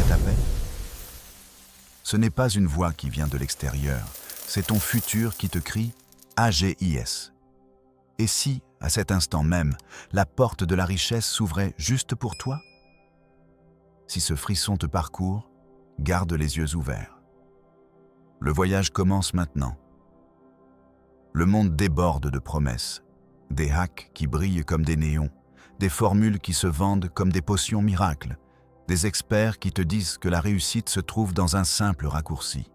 cet appel? Ce n'est pas une voix qui vient de l'extérieur, c'est ton futur qui te crie AGIS. Et si, à cet instant même, la porte de la richesse s'ouvrait juste pour toi? Si ce frisson te parcourt, garde les yeux ouverts. Le voyage commence maintenant. Le monde déborde de promesses, des hacks qui brillent comme des néons, des formules qui se vendent comme des potions miracles, des experts qui te disent que la réussite se trouve dans un simple raccourci.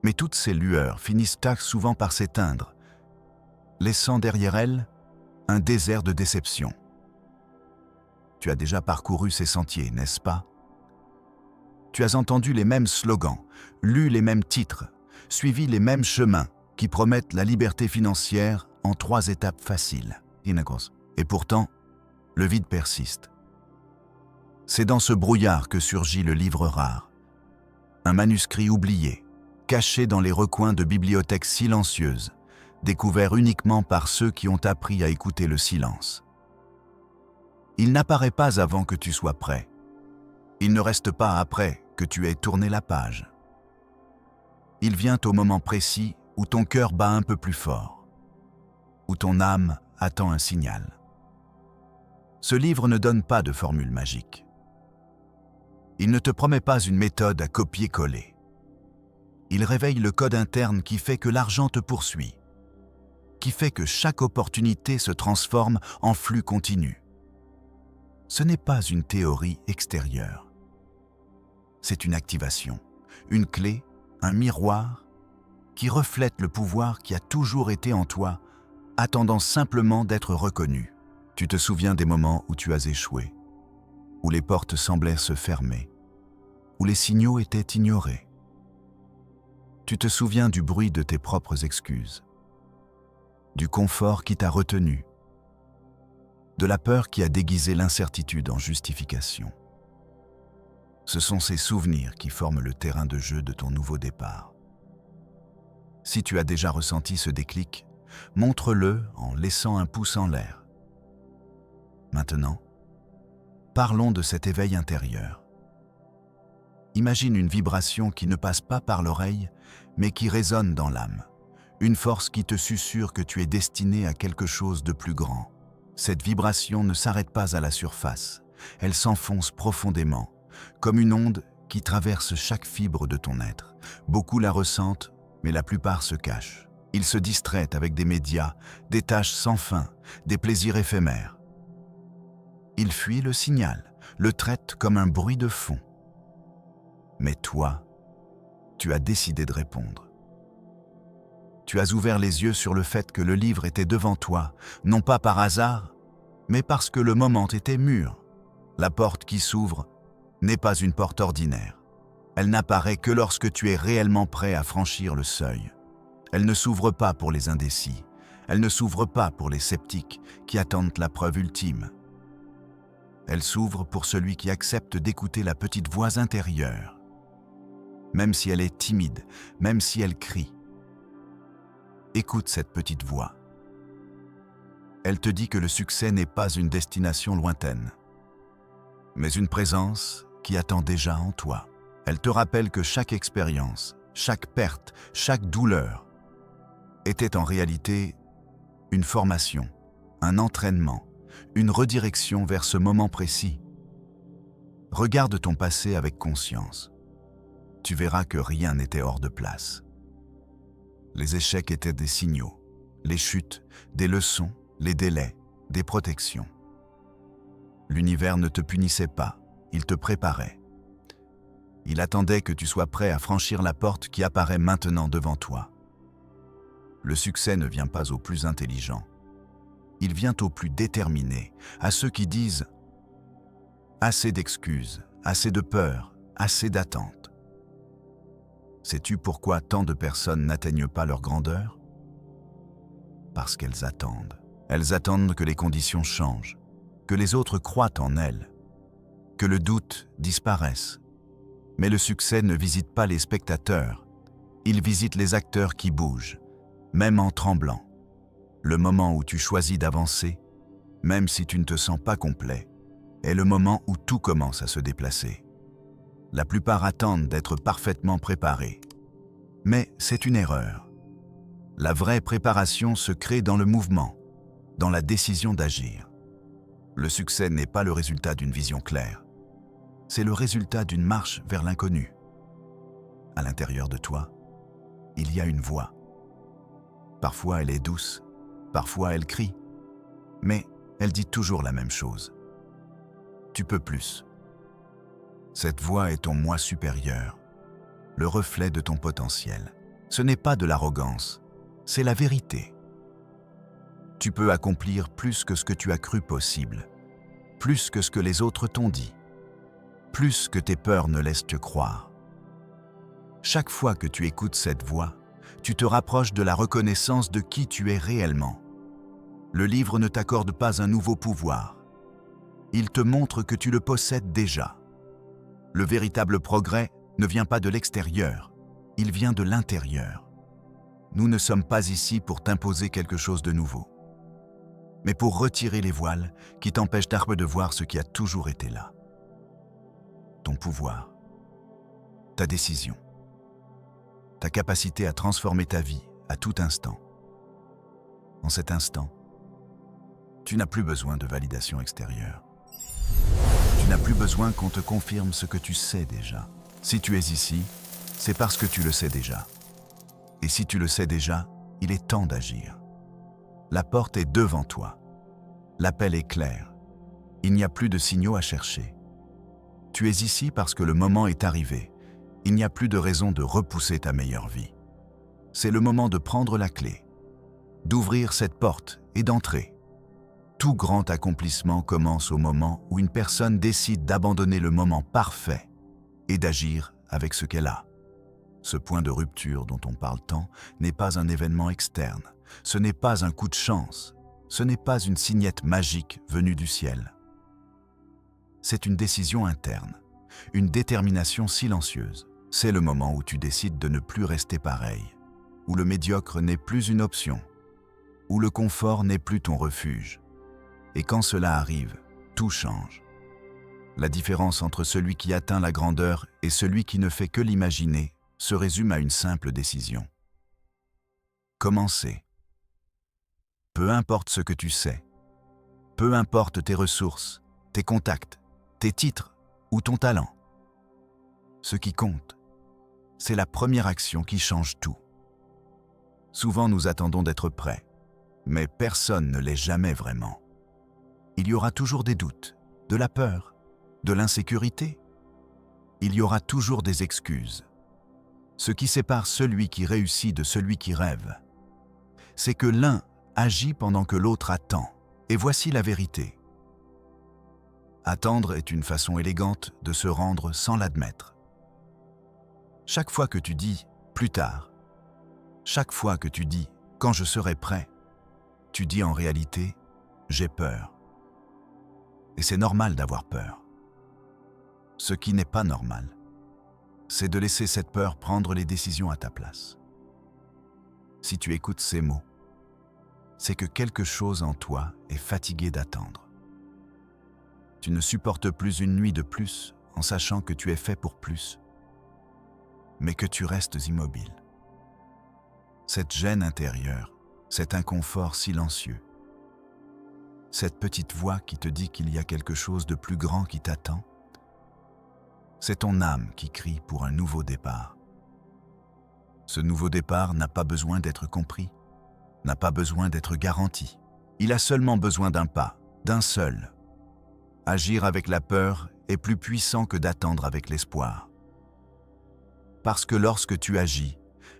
Mais toutes ces lueurs finissent souvent par s'éteindre, laissant derrière elles un désert de déception. Tu as déjà parcouru ces sentiers, n'est-ce pas? Tu as entendu les mêmes slogans, lu les mêmes titres, suivi les mêmes chemins qui promettent la liberté financière en 3 étapes faciles. Et pourtant, le vide persiste. C'est dans ce brouillard que surgit le livre rare. Un manuscrit oublié, caché dans les recoins de bibliothèques silencieuses, découvert uniquement par ceux qui ont appris à écouter le silence. Il n'apparaît pas avant que tu sois prêt. Il ne reste pas après que tu aies tourné la page. Il vient au moment précis où ton cœur bat un peu plus fort, où ton âme attend un signal. Ce livre ne donne pas de formule magique. Il ne te promet pas une méthode à copier-coller. Il réveille le code interne qui fait que l'argent te poursuit, qui fait que chaque opportunité se transforme en flux continu. Ce n'est pas une théorie extérieure. C'est une activation, une clé, un miroir qui reflète le pouvoir qui a toujours été en toi, attendant simplement d'être reconnu. Tu te souviens des moments où tu as échoué, où les portes semblaient se fermer, où les signaux étaient ignorés. Tu te souviens du bruit de tes propres excuses, du confort qui t'a retenu, de la peur qui a déguisé l'incertitude en justification. Ce sont ces souvenirs qui forment le terrain de jeu de ton nouveau départ. Si tu as déjà ressenti ce déclic, montre-le en laissant un pouce en l'air. Maintenant, parlons de cet éveil intérieur. Imagine une vibration qui ne passe pas par l'oreille, mais qui résonne dans l'âme. Une force qui te susurre que tu es destiné à quelque chose de plus grand. Cette vibration ne s'arrête pas à la surface. Elle s'enfonce profondément, comme une onde qui traverse chaque fibre de ton être. Beaucoup la ressentent, mais la plupart se cachent. Ils se distraient avec des médias, des tâches sans fin, des plaisirs éphémères. Ils fuient le signal, le traitent comme un bruit de fond. Mais toi, tu as décidé de répondre. Tu as ouvert les yeux sur le fait que le livre était devant toi, non pas par hasard, mais parce que le moment était mûr. La porte qui s'ouvre n'est pas une porte ordinaire. Elle n'apparaît que lorsque tu es réellement prêt à franchir le seuil. Elle ne s'ouvre pas pour les indécis. Elle ne s'ouvre pas pour les sceptiques qui attendent la preuve ultime. Elle s'ouvre pour celui qui accepte d'écouter la petite voix intérieure. Même si elle est timide, même si elle crie. Écoute cette petite voix. Elle te dit que le succès n'est pas une destination lointaine, mais une présence qui attend déjà en toi. Elle te rappelle que chaque expérience, chaque perte, chaque douleur était en réalité une formation, un entraînement, une redirection vers ce moment précis. Regarde ton passé avec conscience. Tu verras que rien n'était hors de place. Les échecs étaient des signaux, les chutes, des leçons, les délais, des protections. L'univers ne te punissait pas, il te préparait. Il attendait que tu sois prêt à franchir la porte qui apparaît maintenant devant toi. Le succès ne vient pas aux plus intelligents. Il vient aux plus déterminés, à ceux qui disent « assez d'excuses, assez de peur, assez d'attentes ». Sais-tu pourquoi tant de personnes n'atteignent pas leur grandeur? Parce qu'elles attendent. Elles attendent que les conditions changent, que les autres croient en elles, que le doute disparaisse. Mais le succès ne visite pas les spectateurs, il visite les acteurs qui bougent, même en tremblant. Le moment où tu choisis d'avancer, même si tu ne te sens pas complet, est le moment où tout commence à se déplacer. La plupart attendent d'être parfaitement préparés. Mais c'est une erreur. La vraie préparation se crée dans le mouvement, dans la décision d'agir. Le succès n'est pas le résultat d'une vision claire. C'est le résultat d'une marche vers l'inconnu. À l'intérieur de toi, il y a une voix. Parfois elle est douce, parfois elle crie, mais elle dit toujours la même chose. Tu peux plus. Cette voix est ton moi supérieur, le reflet de ton potentiel. Ce n'est pas de l'arrogance, c'est la vérité. Tu peux accomplir plus que ce que tu as cru possible, plus que ce que les autres t'ont dit, plus que tes peurs ne laissent te croire. Chaque fois que tu écoutes cette voix, tu te rapproches de la reconnaissance de qui tu es réellement. Le livre ne t'accorde pas un nouveau pouvoir. Il te montre que tu le possèdes déjà. Le véritable progrès ne vient pas de l'extérieur, il vient de l'intérieur. Nous ne sommes pas ici pour t'imposer quelque chose de nouveau, mais pour retirer les voiles qui t'empêchent de voir ce qui a toujours été là. Ton pouvoir, ta décision, ta capacité à transformer ta vie à tout instant. En cet instant, tu n'as plus besoin de validation extérieure. Tu n'as plus besoin qu'on te confirme ce que tu sais déjà. Si tu es ici, c'est parce que tu le sais déjà. Et si tu le sais déjà, il est temps d'agir. La porte est devant toi. L'appel est clair. Il n'y a plus de signaux à chercher. Tu es ici parce que le moment est arrivé. Il n'y a plus de raison de repousser ta meilleure vie. C'est le moment de prendre la clé, d'ouvrir cette porte et d'entrer. Tout grand accomplissement commence au moment où une personne décide d'abandonner le moment parfait et d'agir avec ce qu'elle a. Ce point de rupture dont on parle tant n'est pas un événement externe, ce n'est pas un coup de chance, ce n'est pas une signette magique venue du ciel. C'est une décision interne, une détermination silencieuse. C'est le moment où tu décides de ne plus rester pareil, où le médiocre n'est plus une option, où le confort n'est plus ton refuge. Et quand cela arrive, tout change. La différence entre celui qui atteint la grandeur et celui qui ne fait que l'imaginer se résume à une simple décision. Commencer. Peu importe ce que tu sais, peu importe tes ressources, tes contacts, tes titres ou ton talent. Ce qui compte, c'est la première action qui change tout. Souvent nous attendons d'être prêts, mais personne ne l'est jamais vraiment. Il y aura toujours des doutes, de la peur, de l'insécurité. Il y aura toujours des excuses. Ce qui sépare celui qui réussit de celui qui rêve, c'est que l'un agit pendant que l'autre attend. Et voici la vérité. Attendre est une façon élégante de se rendre sans l'admettre. Chaque fois que tu dis « plus tard », chaque fois que tu dis « quand je serai prêt », tu dis en réalité « j'ai peur ». Et c'est normal d'avoir peur. Ce qui n'est pas normal, c'est de laisser cette peur prendre les décisions à ta place. Si tu écoutes ces mots, c'est que quelque chose en toi est fatigué d'attendre. Tu ne supportes plus une nuit de plus en sachant que tu es fait pour plus, mais que tu restes immobile. Cette gêne intérieure, cet inconfort silencieux, cette petite voix qui te dit qu'il y a quelque chose de plus grand qui t'attend, c'est ton âme qui crie pour un nouveau départ. Ce nouveau départ n'a pas besoin d'être compris, n'a pas besoin d'être garanti. Il a seulement besoin d'un pas, d'un seul. Agir avec la peur est plus puissant que d'attendre avec l'espoir. Parce que lorsque tu agis,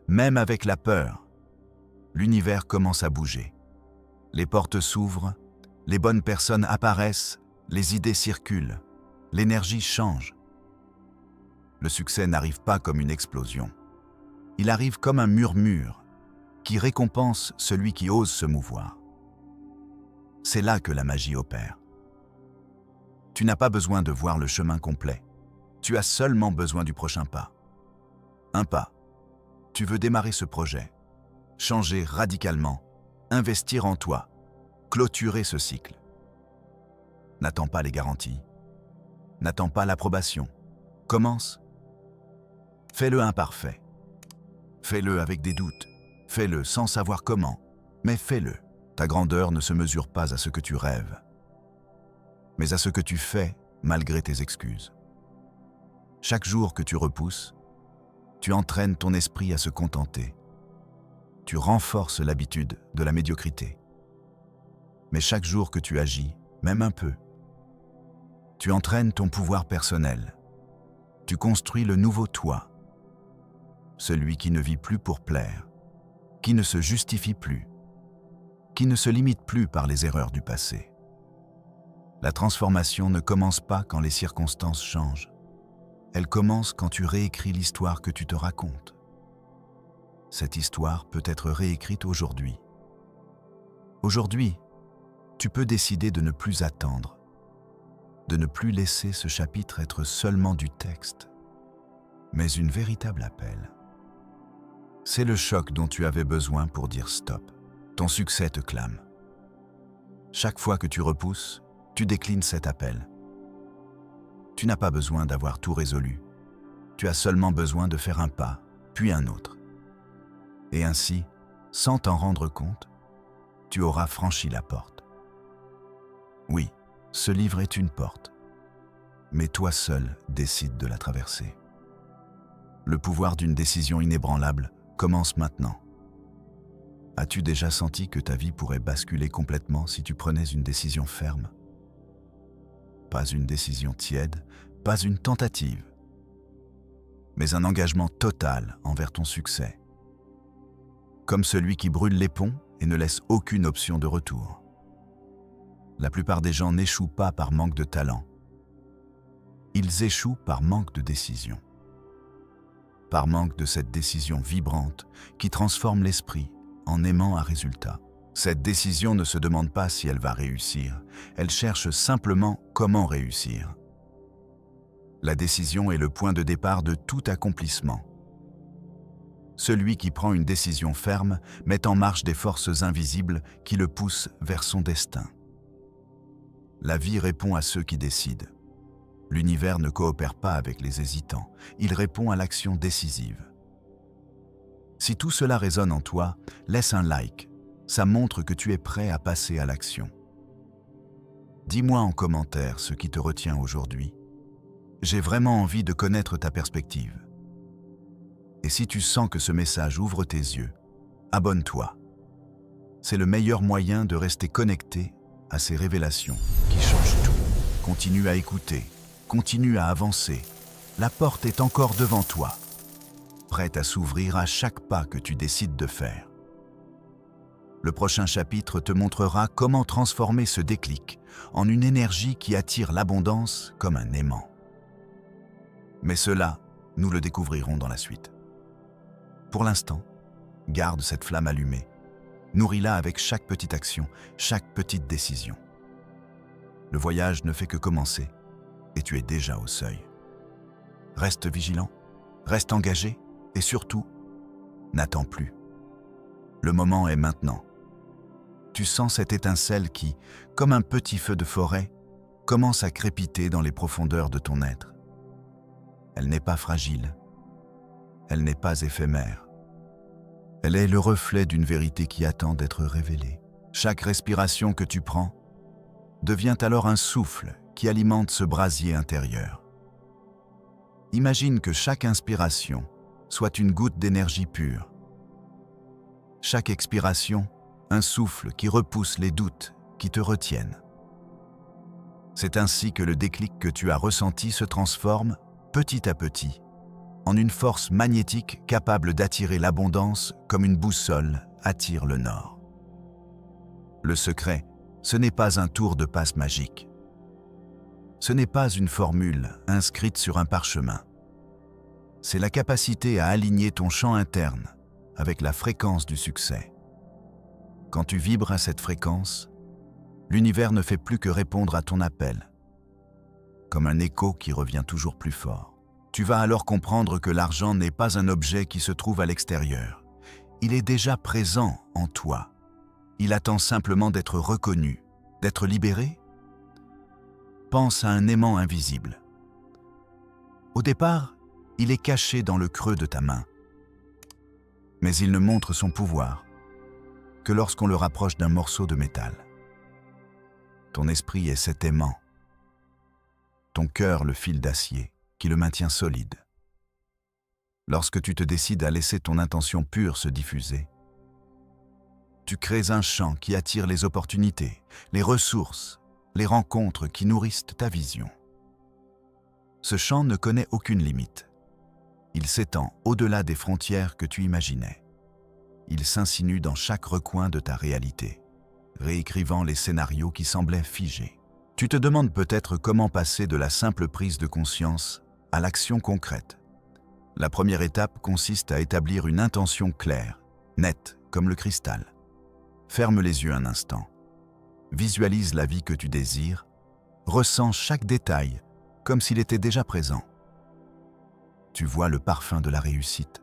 même avec la peur, l'univers commence à bouger. Les portes s'ouvrent, les bonnes personnes apparaissent, les idées circulent, l'énergie change. Le succès n'arrive pas comme une explosion. Il arrive comme un murmure qui récompense celui qui ose se mouvoir. C'est là que la magie opère. Tu n'as pas besoin de voir le chemin complet. Tu as seulement besoin du prochain pas. Un pas. Tu veux démarrer ce projet, changer radicalement, investir en toi, clôturer ce cycle. N'attends pas les garanties. N'attends pas l'approbation. Commence Fais-le imparfait. Fais-le avec des doutes. Fais-le sans savoir comment, mais fais-le. Ta grandeur ne se mesure pas à ce que tu rêves, mais à ce que tu fais malgré tes excuses. Chaque jour que tu repousses, tu entraînes ton esprit à se contenter. Tu renforces l'habitude de la médiocrité. Mais chaque jour que tu agis, même un peu, tu entraînes ton pouvoir personnel. Tu construis le nouveau toi, celui qui ne vit plus pour plaire, qui ne se justifie plus, qui ne se limite plus par les erreurs du passé. La transformation ne commence pas quand les circonstances changent. Elle commence quand tu réécris l'histoire que tu te racontes. Cette histoire peut être réécrite aujourd'hui. Aujourd'hui, tu peux décider de ne plus attendre, de ne plus laisser ce chapitre être seulement du texte, mais une véritable appel. C'est le choc dont tu avais besoin pour dire stop. Ton succès te clame. Chaque fois que tu repousses, tu déclines cet appel. Tu n'as pas besoin d'avoir tout résolu. Tu as seulement besoin de faire un pas, puis un autre. Et ainsi, sans t'en rendre compte, tu auras franchi la porte. Oui, ce livre est une porte, mais toi seul décides de la traverser. Le pouvoir d'une décision inébranlable commence maintenant. As-tu déjà senti que ta vie pourrait basculer complètement si tu prenais une décision ferme? Pas une décision tiède, pas une tentative, mais un engagement total envers ton succès. Comme celui qui brûle les ponts et ne laisse aucune option de retour. La plupart des gens n'échouent pas par manque de talent. Ils échouent par manque de décision. Par manque de cette décision vibrante qui transforme l'esprit en aimant un résultat. Cette décision ne se demande pas si elle va réussir, elle cherche simplement comment réussir. La décision est le point de départ de tout accomplissement. Celui qui prend une décision ferme met en marche des forces invisibles qui le poussent vers son destin. La vie répond à ceux qui décident. L'univers ne coopère pas avec les hésitants, il répond à l'action décisive. Si tout cela résonne en toi, laisse un like. Ça montre que tu es prêt à passer à l'action. Dis-moi en commentaire ce qui te retient aujourd'hui. J'ai vraiment envie de connaître ta perspective. Et si tu sens que ce message ouvre tes yeux, abonne-toi. C'est le meilleur moyen de rester connecté à ces révélations qui changent tout. Continue à écouter, continue à avancer. La porte est encore devant toi, prête à s'ouvrir à chaque pas que tu décides de faire. Le prochain chapitre te montrera comment transformer ce déclic en une énergie qui attire l'abondance comme un aimant. Mais cela, nous le découvrirons dans la suite. Pour l'instant, garde cette flamme allumée. Nourris-la avec chaque petite action, chaque petite décision. Le voyage ne fait que commencer et tu es déjà au seuil. Reste vigilant, reste engagé et surtout, n'attends plus. Le moment est maintenant. Tu sens cette étincelle qui, comme un petit feu de forêt, commence à crépiter dans les profondeurs de ton être. Elle n'est pas fragile. Elle n'est pas éphémère. Elle est le reflet d'une vérité qui attend d'être révélée. Chaque respiration que tu prends devient alors un souffle qui alimente ce brasier intérieur. Imagine que chaque inspiration soit une goutte d'énergie pure. Chaque expiration, un souffle qui repousse les doutes qui te retiennent. C'est ainsi que le déclic que tu as ressenti se transforme, petit à petit, en une force magnétique capable d'attirer l'abondance comme une boussole attire le nord. Le secret, ce n'est pas un tour de passe magique. Ce n'est pas une formule inscrite sur un parchemin. C'est la capacité à aligner ton champ interne avec la fréquence du succès. Quand tu vibres à cette fréquence, l'univers ne fait plus que répondre à ton appel, comme un écho qui revient toujours plus fort. Tu vas alors comprendre que l'argent n'est pas un objet qui se trouve à l'extérieur. Il est déjà présent en toi. Il attend simplement d'être reconnu, d'être libéré. Pense à un aimant invisible. Au départ, Il est caché dans le creux de ta main. Mais il ne montre son pouvoir que lorsqu'on le rapproche d'un morceau de métal. Ton esprit est cet aimant, ton cœur le fil d'acier qui le maintient solide. Lorsque tu te décides à laisser ton intention pure se diffuser, tu crées un champ qui attire les opportunités, les ressources, les rencontres qui nourrissent ta vision. Ce champ ne connaît aucune limite. Il s'étend au-delà des frontières que tu imaginais. Il s'insinue dans chaque recoin de ta réalité, réécrivant les scénarios qui semblaient figés. Tu te demandes peut-être comment passer de la simple prise de conscience à l'action concrète. La première étape consiste à établir une intention claire, nette comme le cristal. Ferme les yeux un instant. Visualise la vie que tu désires. Ressens chaque détail comme s'il était déjà présent. Tu vois le parfum de la réussite,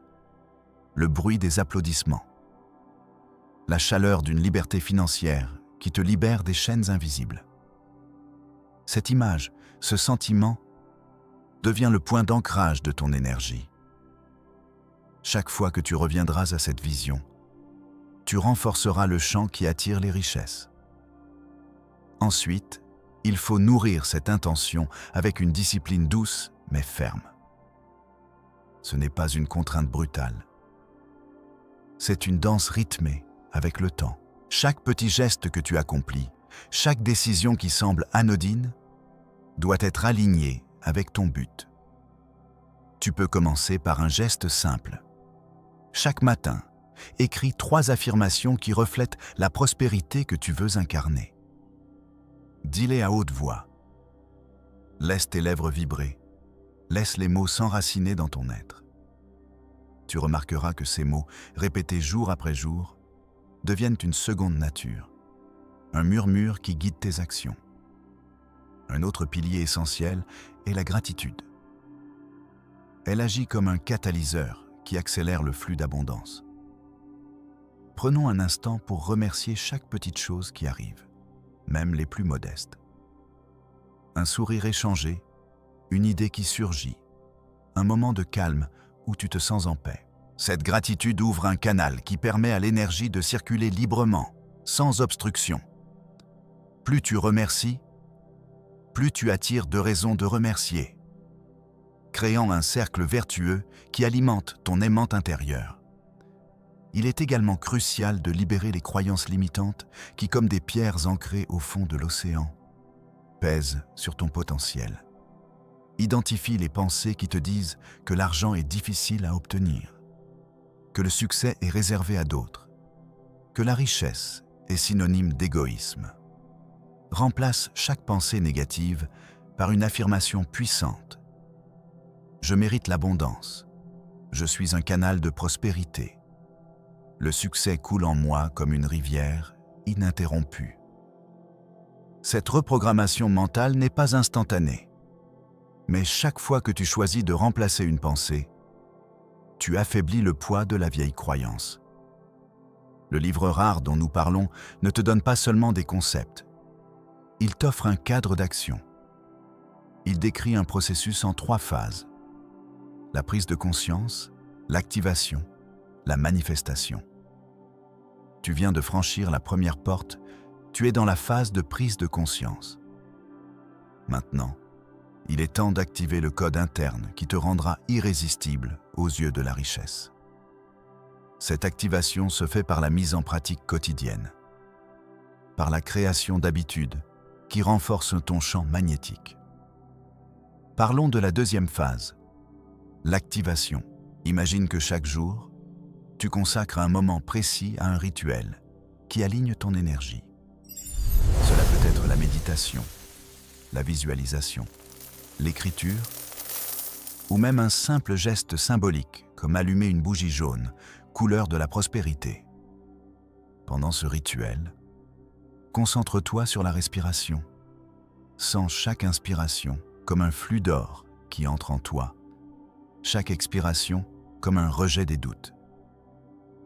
le bruit des applaudissements, la chaleur d'une liberté financière qui te libère des chaînes invisibles. Cette image, ce sentiment, devient le point d'ancrage de ton énergie. Chaque fois que tu reviendras à cette vision, tu renforceras le champ qui attire les richesses. Ensuite, il faut nourrir cette intention avec une discipline douce mais ferme. Ce n'est pas une contrainte brutale. C'est une danse rythmée avec le temps. Chaque petit geste que tu accomplis, chaque décision qui semble anodine, doit être alignée avec ton but. Tu peux commencer par un geste simple. Chaque matin, écris 3 affirmations qui reflètent la prospérité que tu veux incarner. Dis-les à haute voix. Laisse tes lèvres vibrer. Laisse les mots s'enraciner dans ton être. Tu remarqueras que ces mots, répétés jour après jour, deviennent une seconde nature, un murmure qui guide tes actions. Un autre pilier essentiel est la gratitude. Elle agit comme un catalyseur qui accélère le flux d'abondance. Prenons un instant pour remercier chaque petite chose qui arrive, même les plus modestes. Un sourire échangé, une idée qui surgit, un moment de calme où tu te sens en paix. Cette gratitude ouvre un canal qui permet à l'énergie de circuler librement, sans obstruction. Plus tu remercies, plus tu attires de raisons de remercier, créant un cercle vertueux qui alimente ton aimant intérieur. Il est également crucial de libérer les croyances limitantes qui, comme des pierres ancrées au fond de l'océan, pèsent sur ton potentiel. Identifie les pensées qui te disent que l'argent est difficile à obtenir, que le succès est réservé à d'autres, que la richesse est synonyme d'égoïsme. Remplace chaque pensée négative par une affirmation puissante. Je mérite l'abondance. Je suis un canal de prospérité. Le succès coule en moi comme une rivière ininterrompue. Cette reprogrammation mentale n'est pas instantanée. Mais chaque fois que tu choisis de remplacer une pensée, tu affaiblis le poids de la vieille croyance. Le livre rare dont nous parlons ne te donne pas seulement des concepts. Il t'offre un cadre d'action. Il décrit un processus en 3 phases. La prise de conscience, l'activation, la manifestation. Tu viens de franchir la première porte, tu es dans la phase de prise de conscience. Maintenant, il est temps d'activer le code interne qui te rendra irrésistible aux yeux de la richesse. Cette activation se fait par la mise en pratique quotidienne, par la création d'habitudes qui renforcent ton champ magnétique. Parlons de la deuxième phase, l'activation. Imagine que chaque jour, tu consacres un moment précis à un rituel qui aligne ton énergie. Cela peut être la méditation, la visualisation, l'écriture, ou même un simple geste symbolique comme allumer une bougie jaune, couleur de la prospérité. Pendant ce rituel, concentre-toi sur la respiration. Sens chaque inspiration comme un flux d'or qui entre en toi, chaque expiration comme un rejet des doutes.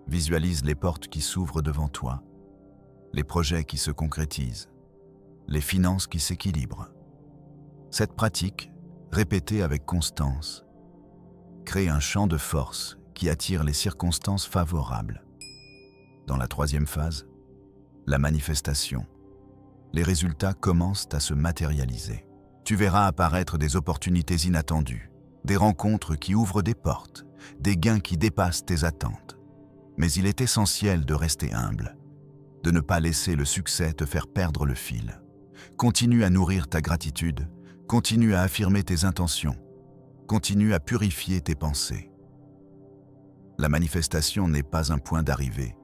Visualise les portes qui s'ouvrent devant toi, les projets qui se concrétisent, les finances qui s'équilibrent. Cette pratique, répétée avec constance, crée un champ de force qui attire les circonstances favorables. Dans la troisième phase, la manifestation, les résultats commencent à se matérialiser. Tu verras apparaître des opportunités inattendues, des rencontres qui ouvrent des portes, des gains qui dépassent tes attentes. Mais il est essentiel de rester humble, de ne pas laisser le succès te faire perdre le fil. Continue à nourrir ta gratitude, continue à affirmer tes intentions, continue à purifier tes pensées. La manifestation n'est pas un point d'arrivée.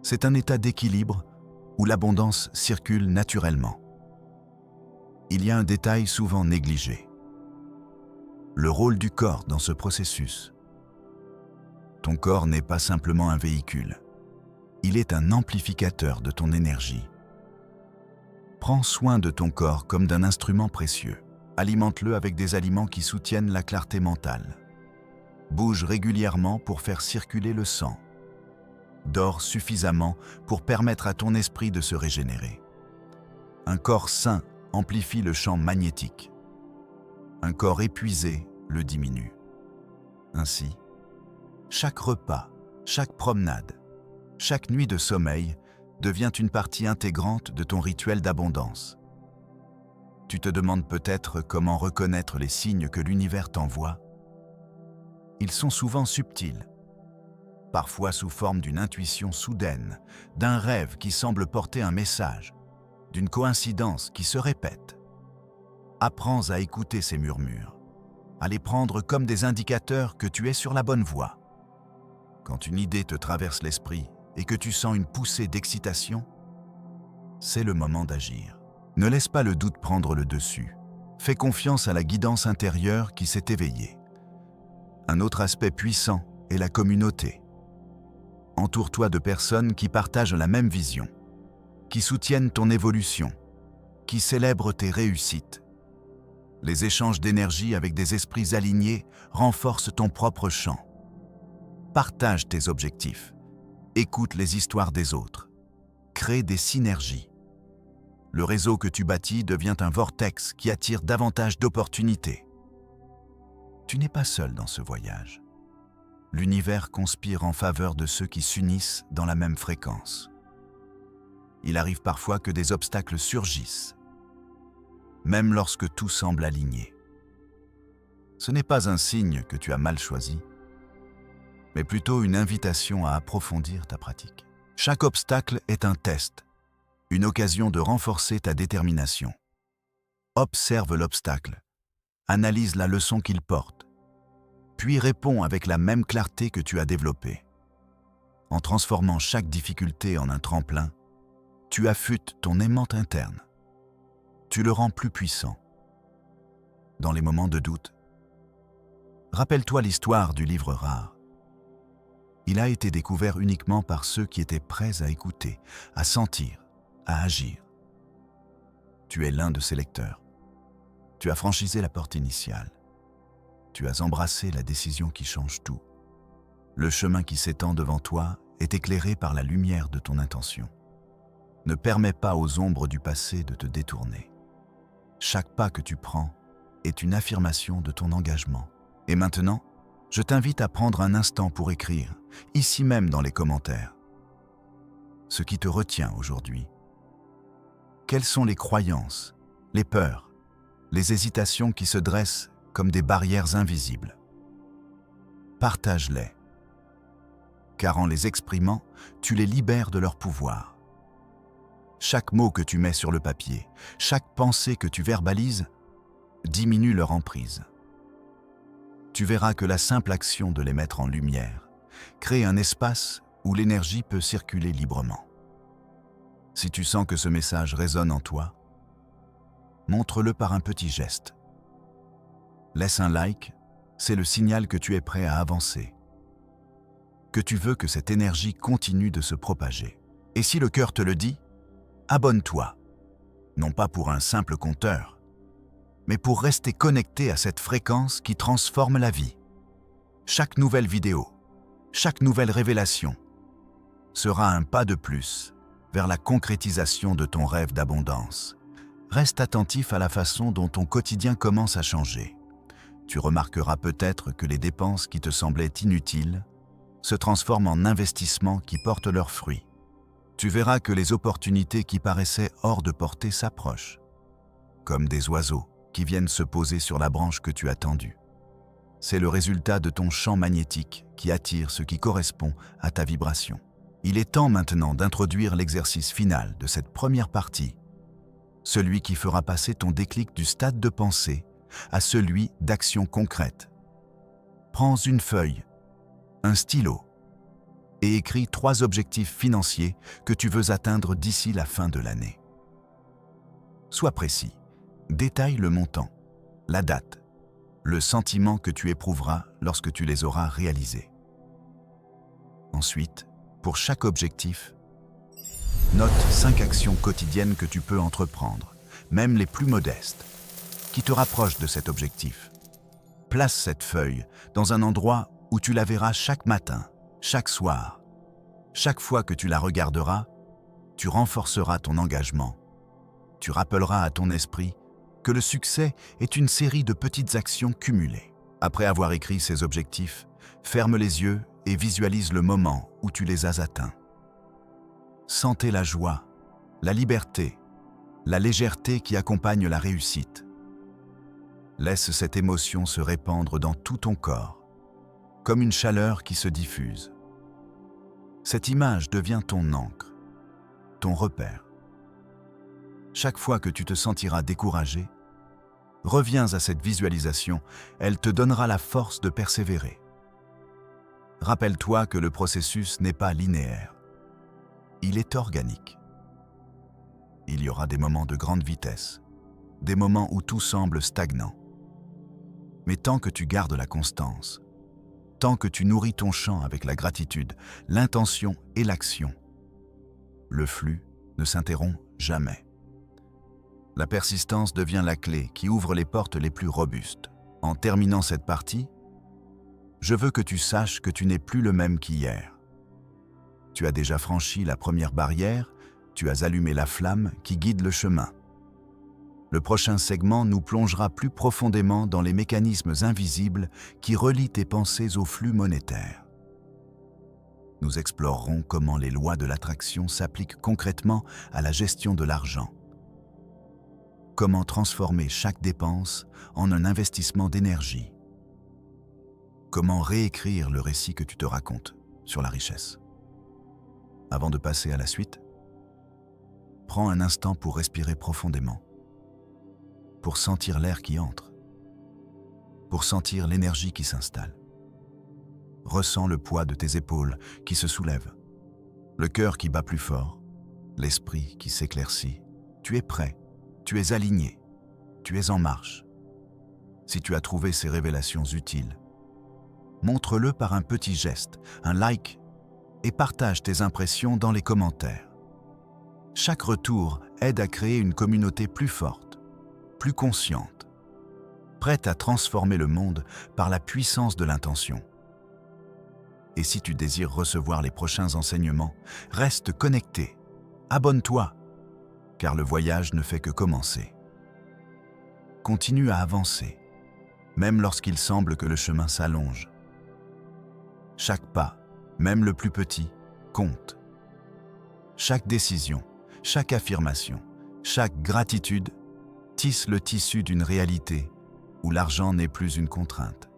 C'est un état d'équilibre où l'abondance circule naturellement. Il y a un détail souvent négligé. Le rôle du corps dans ce processus. Ton corps n'est pas simplement un véhicule. Il est un amplificateur de ton énergie. Prends soin de ton corps comme d'un instrument précieux. Alimente-le avec des aliments qui soutiennent la clarté mentale. Bouge régulièrement pour faire circuler le sang. Dors suffisamment pour permettre à ton esprit de se régénérer. Un corps sain amplifie le champ magnétique. Un corps épuisé le diminue. Ainsi, chaque repas, chaque promenade, chaque nuit de sommeil devient une partie intégrante de ton rituel d'abondance. Tu te demandes peut-être comment reconnaître les signes que l'univers t'envoie. Ils sont souvent subtils, parfois sous forme d'une intuition soudaine, d'un rêve qui semble porter un message, d'une coïncidence qui se répète. Apprends à écouter ces murmures, à les prendre comme des indicateurs que tu es sur la bonne voie. Quand une idée te traverse l'esprit et que tu sens une poussée d'excitation, c'est le moment d'agir. Ne laisse pas le doute prendre le dessus. Fais confiance à la guidance intérieure qui s'est éveillée. Un autre aspect puissant est la communauté. Entoure-toi de personnes qui partagent la même vision, qui soutiennent ton évolution, qui célèbrent tes réussites. Les échanges d'énergie avec des esprits alignés renforcent ton propre champ. Partage tes objectifs. Écoute les histoires des autres. Crée des synergies. Le réseau que tu bâtis devient un vortex qui attire davantage d'opportunités. Tu n'es pas seul dans ce voyage. L'univers conspire en faveur de ceux qui s'unissent dans la même fréquence. Il arrive parfois que des obstacles surgissent, même lorsque tout semble aligné. Ce n'est pas un signe que tu as mal choisi, mais plutôt une invitation à approfondir ta pratique. Chaque obstacle est un test, une occasion de renforcer ta détermination. Observe l'obstacle, analyse la leçon qu'il porte, puis réponds avec la même clarté que tu as développée. En transformant chaque difficulté en un tremplin, tu affûtes ton aimant interne. Tu le rends plus puissant. Dans les moments de doute, rappelle-toi l'histoire du livre rare. Il a été découvert uniquement par ceux qui étaient prêts à écouter, à sentir, à agir. Tu es l'un de ces lecteurs. Tu as franchisé la porte initiale. Tu as embrassé la décision qui change tout. Le chemin qui s'étend devant toi est éclairé par la lumière de ton intention. Ne permets pas aux ombres du passé de te détourner. Chaque pas que tu prends est une affirmation de ton engagement. Et maintenant, je t'invite à prendre un instant pour écrire, ici même dans les commentaires, ce qui te retient aujourd'hui. Quelles sont les croyances, les peurs, les hésitations qui se dressent comme des barrières invisibles? Partage-les, car en les exprimant, tu les libères de leur pouvoir. Chaque mot que tu mets sur le papier, chaque pensée que tu verbalises, diminue leur emprise. Tu verras que la simple action de les mettre en lumière crée un espace où l'énergie peut circuler librement. Si tu sens que ce message résonne en toi, montre-le par un petit geste. Laisse un like, c'est le signal que tu es prêt à avancer, que tu veux que cette énergie continue de se propager. Et si le cœur te le dit, abonne-toi, non pas pour un simple compteur, mais pour rester connecté à cette fréquence qui transforme la vie. Chaque nouvelle vidéo, chaque nouvelle révélation sera un pas de plus vers la concrétisation de ton rêve d'abondance. Reste attentif à la façon dont ton quotidien commence à changer. Tu remarqueras peut-être que les dépenses qui te semblaient inutiles se transforment en investissements qui portent leurs fruits. Tu verras que les opportunités qui paraissaient hors de portée s'approchent, comme des oiseaux qui viennent se poser sur la branche que tu as tendue. C'est le résultat de ton champ magnétique qui attire ce qui correspond à ta vibration. Il est temps maintenant d'introduire l'exercice final de cette première partie, celui qui fera passer ton déclic du stade de pensée à celui d'action concrète. Prends une feuille, un stylo et écris 3 objectifs financiers que tu veux atteindre d'ici la fin de l'année. Sois précis, détaille le montant, la date, le sentiment que tu éprouveras lorsque tu les auras réalisés. Ensuite, pour chaque objectif, note 5 actions quotidiennes que tu peux entreprendre, même les plus modestes, qui te rapprochent de cet objectif. Place cette feuille dans un endroit où tu la verras chaque matin, chaque soir. Chaque fois que tu la regarderas, tu renforceras ton engagement. Tu rappelleras à ton esprit que le succès est une série de petites actions cumulées. Après avoir écrit ces objectifs, ferme les yeux et visualise le moment où tu les as atteints. Sentez la joie, la liberté, la légèreté qui accompagne la réussite. Laisse cette émotion se répandre dans tout ton corps, comme une chaleur qui se diffuse. Cette image devient ton encre, ton repère. Chaque fois que tu te sentiras découragé, reviens à cette visualisation, elle te donnera la force de persévérer. Rappelle-toi que le processus n'est pas linéaire. Il est organique. Il y aura des moments de grande vitesse, des moments où tout semble stagnant. Mais tant que tu gardes la constance, tant que tu nourris ton champ avec la gratitude, l'intention et l'action, le flux ne s'interrompt jamais. La persistance devient la clé qui ouvre les portes les plus robustes. En terminant cette partie, je veux que tu saches que tu n'es plus le même qu'hier. Tu as déjà franchi la première barrière, tu as allumé la flamme qui guide le chemin. Le prochain segment nous plongera plus profondément dans les mécanismes invisibles qui relient tes pensées au flux monétaire. Nous explorerons comment les lois de l'attraction s'appliquent concrètement à la gestion de l'argent. Comment transformer chaque dépense en un investissement d'énergie. Comment réécrire le récit que tu te racontes sur la richesse. Avant de passer à la suite, prends un instant pour respirer profondément, pour sentir l'air qui entre, pour sentir l'énergie qui s'installe. Ressens le poids de tes épaules qui se soulèvent, le cœur qui bat plus fort, l'esprit qui s'éclaircit. Tu es prêt. Tu es aligné, tu es en marche. Si tu as trouvé ces révélations utiles, montre-le par un petit geste, un like, et partage tes impressions dans les commentaires. Chaque retour aide à créer une communauté plus forte, plus consciente, prête à transformer le monde par la puissance de l'intention. Et si tu désires recevoir les prochains enseignements, reste connecté, abonne-toi, car le voyage ne fait que commencer. Continue à avancer, même lorsqu'il semble que le chemin s'allonge. Chaque pas, même le plus petit, compte. Chaque décision, chaque affirmation, chaque gratitude tisse le tissu d'une réalité où l'argent n'est plus une contrainte,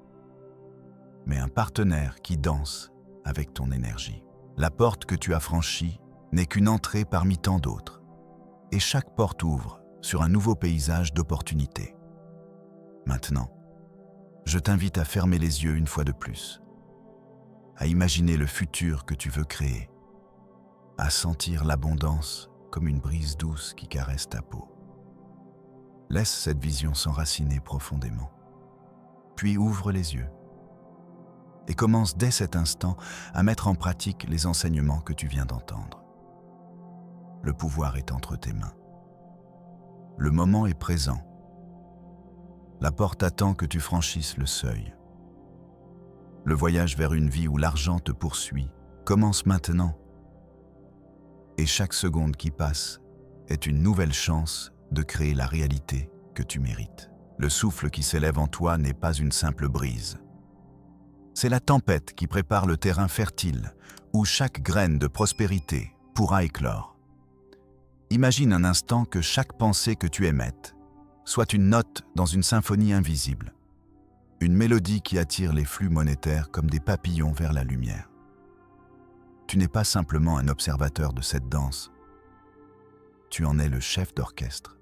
mais un partenaire qui danse avec ton énergie. La porte que tu as franchie n'est qu'une entrée parmi tant d'autres. Et chaque porte ouvre sur un nouveau paysage d'opportunités. Maintenant, je t'invite à fermer les yeux une fois de plus, à imaginer le futur que tu veux créer, à sentir l'abondance comme une brise douce qui caresse ta peau. Laisse cette vision s'enraciner profondément, puis ouvre les yeux et commence dès cet instant à mettre en pratique les enseignements que tu viens d'entendre. Le pouvoir est entre tes mains. Le moment est présent. La porte attend que tu franchisses le seuil. Le voyage vers une vie où l'argent te poursuit commence maintenant. Et chaque seconde qui passe est une nouvelle chance de créer la réalité que tu mérites. Le souffle qui s'élève en toi n'est pas une simple brise. C'est la tempête qui prépare le terrain fertile où chaque graine de prospérité pourra éclore. Imagine un instant que chaque pensée que tu émettes soit une note dans une symphonie invisible, une mélodie qui attire les flux monétaires comme des papillons vers la lumière. Tu n'es pas simplement un observateur de cette danse, tu en es le chef d'orchestre.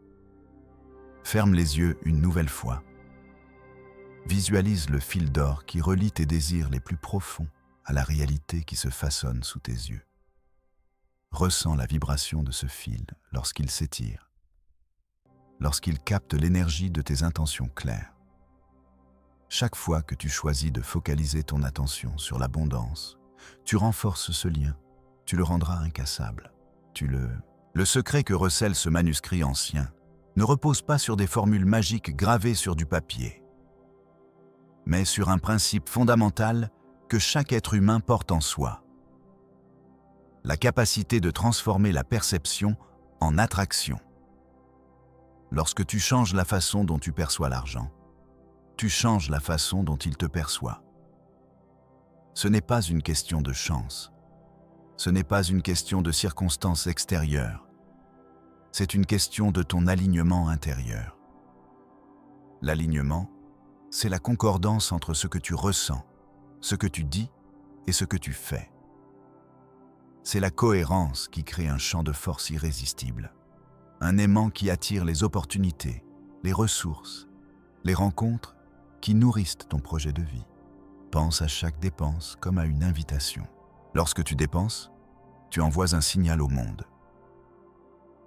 Ferme les yeux une nouvelle fois. Visualise le fil d'or qui relie tes désirs les plus profonds à la réalité qui se façonne sous tes yeux. Ressens la vibration de ce fil lorsqu'il s'étire, lorsqu'il capte l'énergie de tes intentions claires. Chaque fois que tu choisis de focaliser ton attention sur l'abondance, tu renforces ce lien, tu le rendras incassable. Le secret que recèle ce manuscrit ancien ne repose pas sur des formules magiques gravées sur du papier, mais sur un principe fondamental que chaque être humain porte en soi. La capacité de transformer la perception en attraction. Lorsque tu changes la façon dont tu perçois l'argent, tu changes la façon dont il te perçoit. Ce n'est pas une question de chance. Ce n'est pas une question de circonstances extérieures. C'est une question de ton alignement intérieur. L'alignement, c'est la concordance entre ce que tu ressens, ce que tu dis et ce que tu fais. C'est la cohérence qui crée un champ de force irrésistible, un aimant qui attire les opportunités, les ressources, les rencontres qui nourrissent ton projet de vie. Pense à chaque dépense comme à une invitation. Lorsque tu dépenses, tu envoies un signal au monde.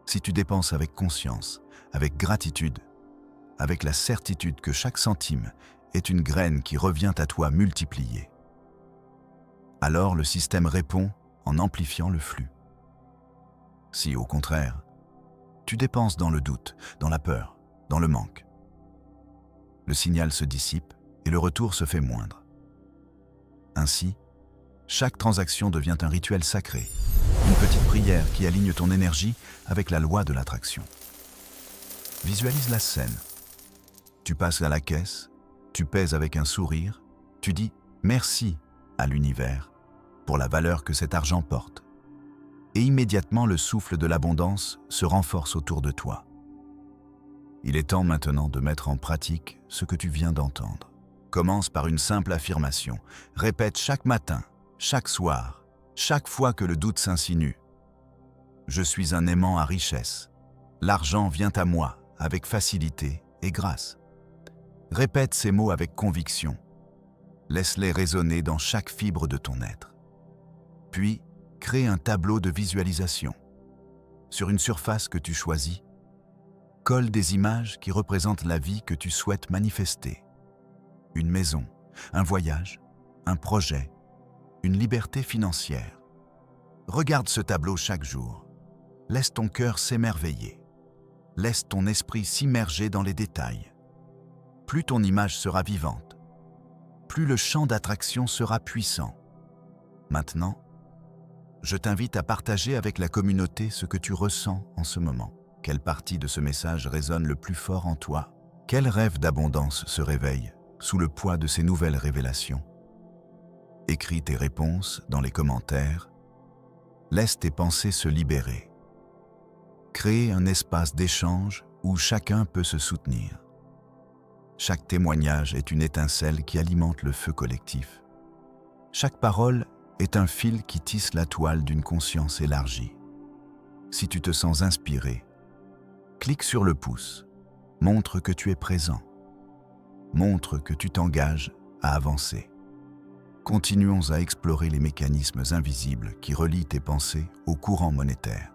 Si tu dépenses avec conscience, avec gratitude, avec la certitude que chaque centime est une graine qui revient à toi multipliée, alors le système répond en amplifiant le flux. Si, au contraire, tu dépenses dans le doute, dans la peur, dans le manque, le signal se dissipe et le retour se fait moindre. Ainsi, chaque transaction devient un rituel sacré, une petite prière qui aligne ton énergie avec la loi de l'attraction. Visualise la scène. Tu passes à la caisse, tu pèses avec un sourire, tu dis « merci » à l'univers pour la valeur que cet argent porte. Et immédiatement le souffle de l'abondance se renforce autour de toi. Il est temps maintenant de mettre en pratique ce que tu viens d'entendre. Commence par une simple affirmation. Répète chaque matin, chaque soir, chaque fois que le doute s'insinue. Je suis un aimant à richesse. L'argent vient à moi avec facilité et grâce. Répète ces mots avec conviction. Laisse-les résonner dans chaque fibre de ton être. Puis, crée un tableau de visualisation. Sur une surface que tu choisis, colle des images qui représentent la vie que tu souhaites manifester. Une maison, un voyage, un projet, une liberté financière. Regarde ce tableau chaque jour. Laisse ton cœur s'émerveiller. Laisse ton esprit s'immerger dans les détails. Plus ton image sera vivante, plus le champ d'attraction sera puissant. Maintenant, je t'invite à partager avec la communauté ce que tu ressens en ce moment. Quelle partie de ce message résonne le plus fort en toi? Quel rêve d'abondance se réveille sous le poids de ces nouvelles révélations? Écris tes réponses dans les commentaires. Laisse tes pensées se libérer. Crée un espace d'échange où chacun peut se soutenir. Chaque témoignage est une étincelle qui alimente le feu collectif. Chaque parole est un fil qui tisse la toile d'une conscience élargie. Si tu te sens inspiré, clique sur le pouce. Montre que tu es présent. Montre que tu t'engages à avancer. Continuons à explorer les mécanismes invisibles qui relient tes pensées au courant monétaire.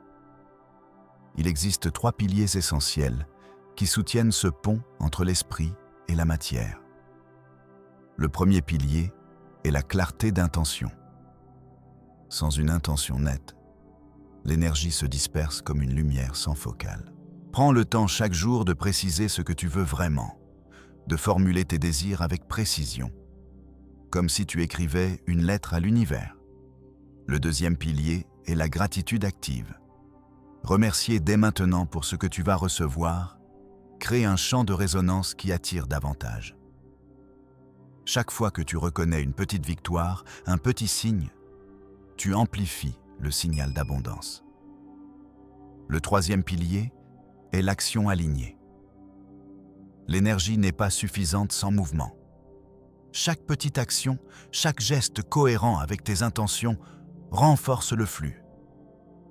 Il existe 3 piliers essentiels qui soutiennent ce pont entre l'esprit et la matière. Le premier pilier est la clarté d'intention. Sans une intention nette, l'énergie se disperse comme une lumière sans focale. Prends le temps chaque jour de préciser ce que tu veux vraiment, de formuler tes désirs avec précision, comme si tu écrivais une lettre à l'univers. Le deuxième pilier est la gratitude active. Remercier dès maintenant pour ce que tu vas recevoir crée un champ de résonance qui attire davantage. Chaque fois que tu reconnais une petite victoire, un petit signe, tu amplifies le signal d'abondance. Le troisième pilier est l'action alignée. L'énergie n'est pas suffisante sans mouvement. Chaque petite action, chaque geste cohérent avec tes intentions renforce le flux.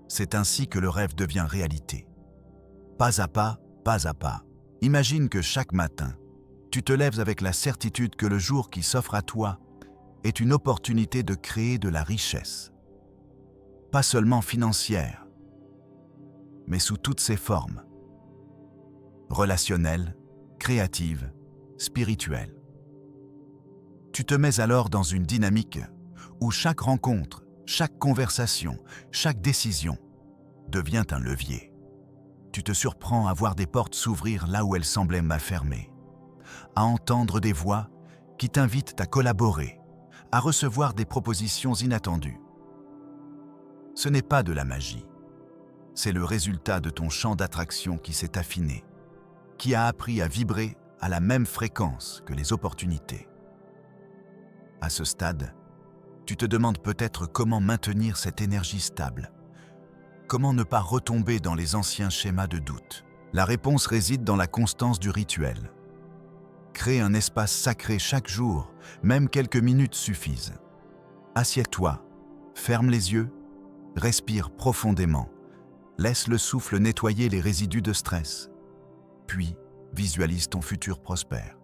C'est ainsi que le rêve devient réalité. Pas à pas, pas à pas. Imagine que chaque matin, tu te lèves avec la certitude que le jour qui s'offre à toi est une opportunité de créer de la richesse. Pas seulement financière, mais sous toutes ses formes. Relationnelle, créative, spirituelle. Tu te mets alors dans une dynamique où chaque rencontre, chaque conversation, chaque décision devient un levier. Tu te surprends à voir des portes s'ouvrir là où elles semblaient mal fermées, à entendre des voix qui t'invitent à collaborer, à recevoir des propositions inattendues. Ce n'est pas de la magie, c'est le résultat de ton champ d'attraction qui s'est affiné, qui a appris à vibrer à la même fréquence que les opportunités. À ce stade, tu te demandes peut-être comment maintenir cette énergie stable. Comment ne pas retomber dans les anciens schémas de doute? La réponse réside dans la constance du rituel. Crée un espace sacré chaque jour, même quelques minutes suffisent. Assieds-toi, ferme les yeux, respire profondément, laisse le souffle nettoyer les résidus de stress, puis visualise ton futur prospère.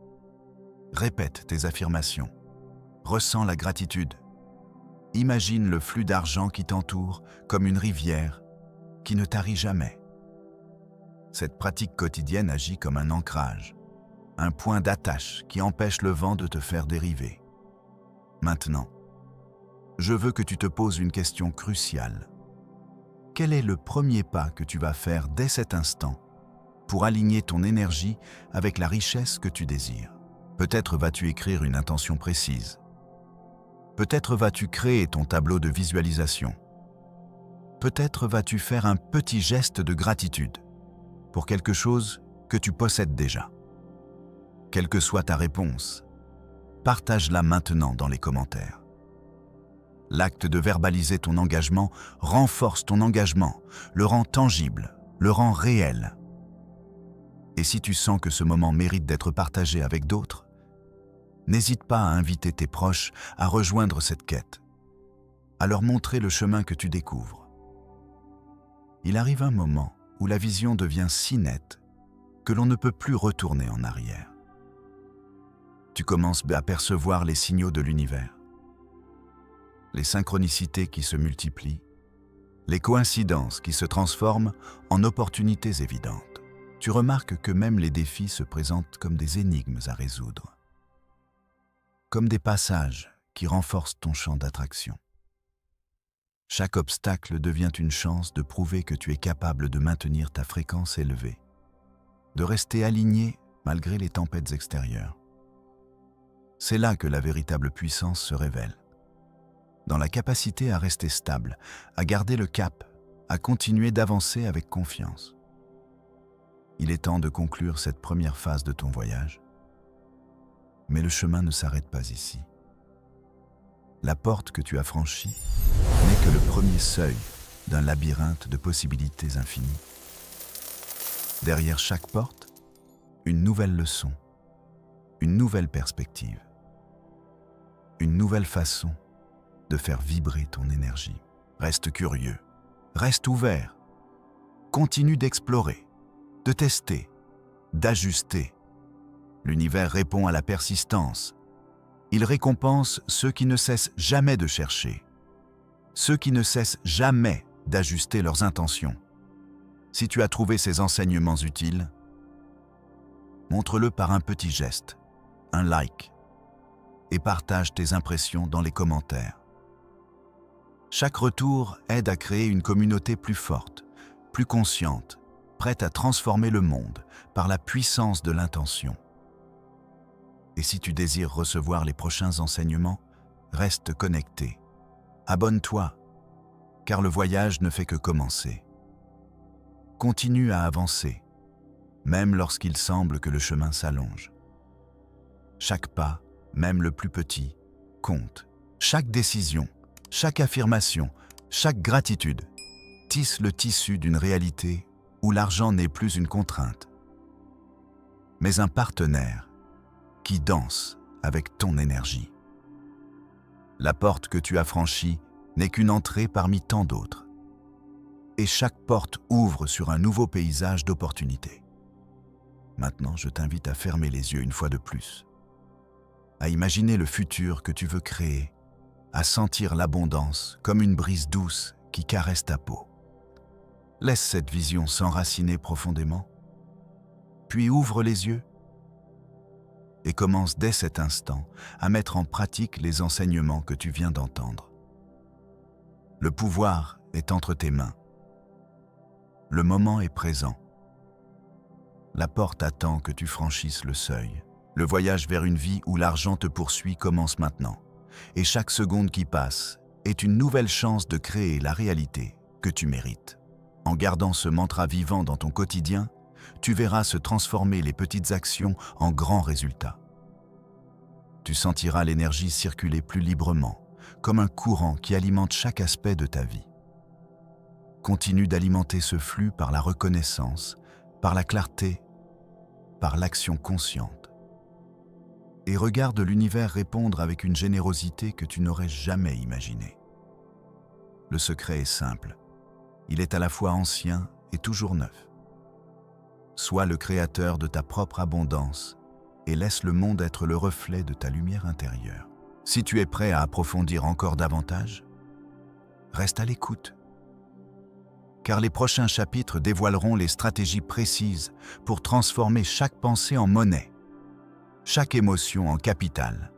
Répète tes affirmations, ressens la gratitude. Imagine le flux d'argent qui t'entoure comme une rivière qui ne tarit jamais. Cette pratique quotidienne agit comme un ancrage, un point d'attache qui empêche le vent de te faire dériver. Maintenant, je veux que tu te poses une question cruciale. Quel est le premier pas que tu vas faire dès cet instant pour aligner ton énergie avec la richesse que tu désires? Peut-être vas-tu écrire une intention précise. Peut-être vas-tu créer ton tableau de visualisation. Peut-être vas-tu faire un petit geste de gratitude pour quelque chose que tu possèdes déjà. Quelle que soit ta réponse, partage-la maintenant dans les commentaires. L'acte de verbaliser ton engagement renforce ton engagement, le rend tangible, le rend réel. Et si tu sens que ce moment mérite d'être partagé avec d'autres, n'hésite pas à inviter tes proches à rejoindre cette quête, à leur montrer le chemin que tu découvres. Il arrive un moment où la vision devient si nette que l'on ne peut plus retourner en arrière. Tu commences à percevoir les signaux de l'univers, les synchronicités qui se multiplient, les coïncidences qui se transforment en opportunités évidentes. Tu remarques que même les défis se présentent comme des énigmes à résoudre, comme des passages qui renforcent ton champ d'attraction. Chaque obstacle devient une chance de prouver que tu es capable de maintenir ta fréquence élevée, de rester aligné malgré les tempêtes extérieures. C'est là que la véritable puissance se révèle, dans la capacité à rester stable, à garder le cap, à continuer d'avancer avec confiance. Il est temps de conclure cette première phase de ton voyage. Mais le chemin ne s'arrête pas ici. La porte que tu as franchie n'est que le premier seuil d'un labyrinthe de possibilités infinies. Derrière chaque porte, une nouvelle leçon, une nouvelle perspective, une nouvelle façon de faire vibrer ton énergie. Reste curieux, reste ouvert, continue d'explorer, de tester, d'ajuster. L'univers répond à la persistance. Il récompense ceux qui ne cessent jamais de chercher, ceux qui ne cessent jamais d'ajuster leurs intentions. Si tu as trouvé ces enseignements utiles, montre-le par un petit geste, un like, et partage tes impressions dans les commentaires. Chaque retour aide à créer une communauté plus forte, plus consciente, prête à transformer le monde par la puissance de l'intention. Et si tu désires recevoir les prochains enseignements, reste connecté. Abonne-toi, car le voyage ne fait que commencer. Continue à avancer, même lorsqu'il semble que le chemin s'allonge. Chaque pas, même le plus petit, compte. Chaque décision, chaque affirmation, chaque gratitude tisse le tissu d'une réalité où l'argent n'est plus une contrainte, mais un partenaire qui danse avec ton énergie. La porte que tu as franchie n'est qu'une entrée parmi tant d'autres. Et chaque porte ouvre sur un nouveau paysage d'opportunités. Maintenant, je t'invite à fermer les yeux une fois de plus, à imaginer le futur que tu veux créer, à sentir l'abondance comme une brise douce qui caresse ta peau. Laisse cette vision s'enraciner profondément, puis ouvre les yeux et commence dès cet instant à mettre en pratique les enseignements que tu viens d'entendre. Le pouvoir est entre tes mains. Le moment est présent. La porte attend que tu franchisses le seuil. Le voyage vers une vie où l'argent te poursuit commence maintenant. Et chaque seconde qui passe est une nouvelle chance de créer la réalité que tu mérites. En gardant ce mantra vivant dans ton quotidien, tu verras se transformer les petites actions en grands résultats. Tu sentiras l'énergie circuler plus librement, comme un courant qui alimente chaque aspect de ta vie. Continue d'alimenter ce flux par la reconnaissance, par la clarté, par l'action consciente. Et regarde l'univers répondre avec une générosité que tu n'aurais jamais imaginée. Le secret est simple. Il est à la fois ancien et toujours neuf. Sois le créateur de ta propre abondance et laisse le monde être le reflet de ta lumière intérieure. Si tu es prêt à approfondir encore davantage, reste à l'écoute. Car les prochains chapitres dévoileront les stratégies précises pour transformer chaque pensée en monnaie, chaque émotion en capital,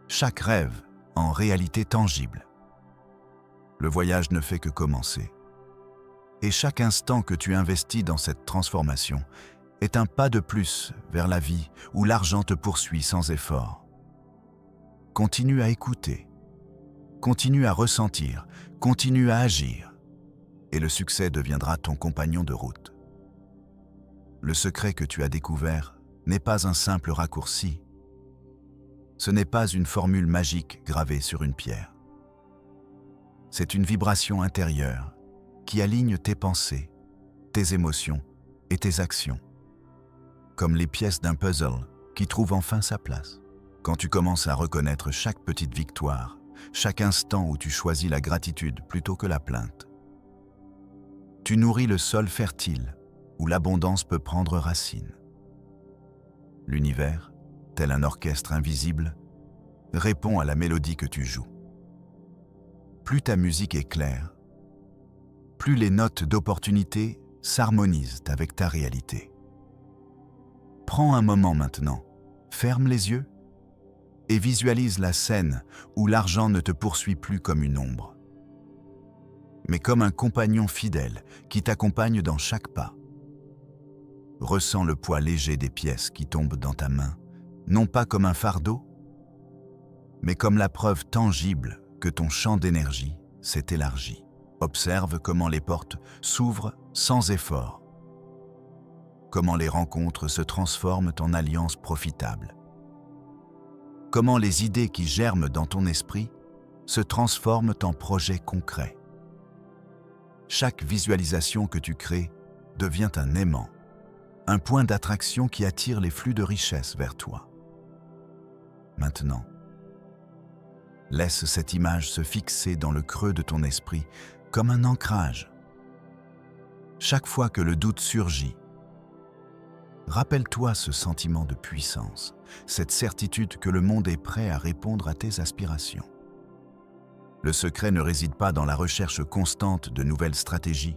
chaque rêve en réalité tangible. Le voyage ne fait que commencer. Et chaque instant que tu investis dans cette transformation est un pas de plus vers la vie où l'argent te poursuit sans effort. Continue à écouter, continue à ressentir, continue à agir, et le succès deviendra ton compagnon de route. Le secret que tu as découvert n'est pas un simple raccourci. Ce n'est pas une formule magique gravée sur une pierre. C'est une vibration intérieure qui aligne tes pensées, tes émotions et tes actions, comme les pièces d'un puzzle qui trouve enfin sa place. Quand tu commences à reconnaître chaque petite victoire, chaque instant où tu choisis la gratitude plutôt que la plainte, tu nourris le sol fertile où l'abondance peut prendre racine. L'univers, tel un orchestre invisible, répond à la mélodie que tu joues. Plus ta musique est claire, plus les notes d'opportunité s'harmonisent avec ta réalité. Prends un moment maintenant, ferme les yeux et visualise la scène où l'argent ne te poursuit plus comme une ombre, mais comme un compagnon fidèle qui t'accompagne dans chaque pas. Ressens le poids léger des pièces qui tombent dans ta main, non pas comme un fardeau, mais comme la preuve tangible que ton champ d'énergie s'est élargi. Observe comment les portes s'ouvrent sans effort, comment les rencontres se transforment en alliances profitables, comment les idées qui germent dans ton esprit se transforment en projets concrets. Chaque visualisation que tu crées devient un aimant, un point d'attraction qui attire les flux de richesse vers toi. Maintenant, laisse cette image se fixer dans le creux de ton esprit comme un ancrage. Chaque fois que le doute surgit, rappelle-toi ce sentiment de puissance, cette certitude que le monde est prêt à répondre à tes aspirations. Le secret ne réside pas dans la recherche constante de nouvelles stratégies,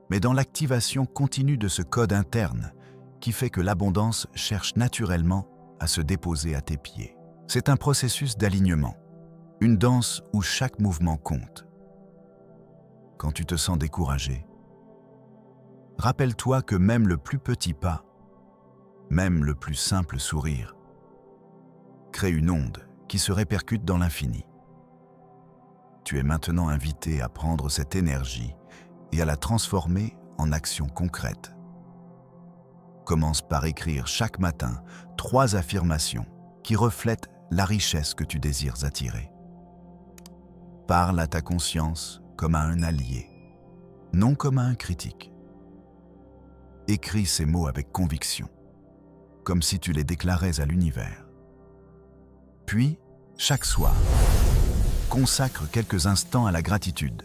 mais dans l'activation continue de ce code interne qui fait que l'abondance cherche naturellement à se déposer à tes pieds. C'est un processus d'alignement, une danse où chaque mouvement compte. Quand tu te sens découragé, rappelle-toi que même le plus petit pas, même le plus simple sourire, crée une onde qui se répercute dans l'infini. Tu es maintenant invité à prendre cette énergie et à la transformer en action concrète. Commence par écrire chaque matin 3 affirmations qui reflètent la richesse que tu désires attirer. Parle à ta conscience comme à un allié, non comme à un critique. Écris ces mots avec conviction, comme si tu les déclarais à l'univers. Puis, chaque soir, consacre quelques instants à la gratitude,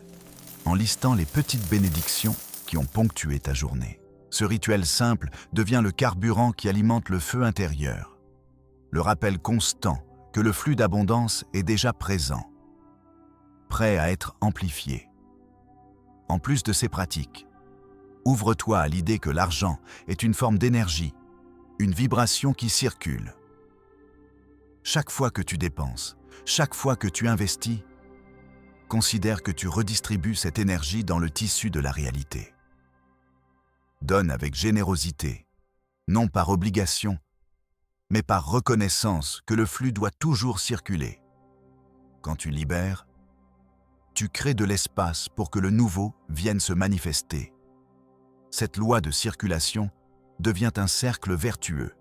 en listant les petites bénédictions qui ont ponctué ta journée. Ce rituel simple devient le carburant qui alimente le feu intérieur, le rappel constant que le flux d'abondance est déjà présent, prêt à être amplifié. En plus de ces pratiques, ouvre-toi à l'idée que l'argent est une forme d'énergie, une vibration qui circule. Chaque fois que tu dépenses, chaque fois que tu investis, considère que tu redistribues cette énergie dans le tissu de la réalité. Donne avec générosité, non par obligation, mais par reconnaissance que le flux doit toujours circuler. Quand tu libères, tu crées de l'espace pour que le nouveau vienne se manifester. Cette loi de circulation devient un cercle vertueux,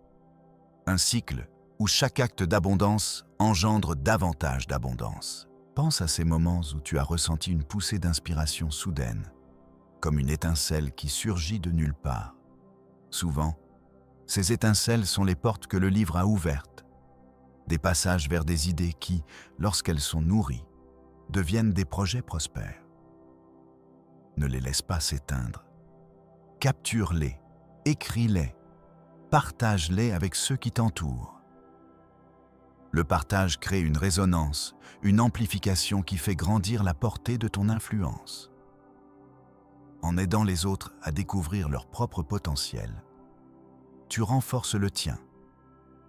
un cycle où chaque acte d'abondance engendre davantage d'abondance. Pense à ces moments où tu as ressenti une poussée d'inspiration soudaine, comme une étincelle qui surgit de nulle part. Souvent, ces étincelles sont les portes que le livre a ouvertes, des passages vers des idées qui, lorsqu'elles sont nourries, deviennent des projets prospères. Ne les laisse pas s'éteindre. Capture-les, écris-les, partage-les avec ceux qui t'entourent. Le partage crée une résonance, une amplification qui fait grandir la portée de ton influence. En aidant les autres à découvrir leur propre potentiel, tu renforces le tien,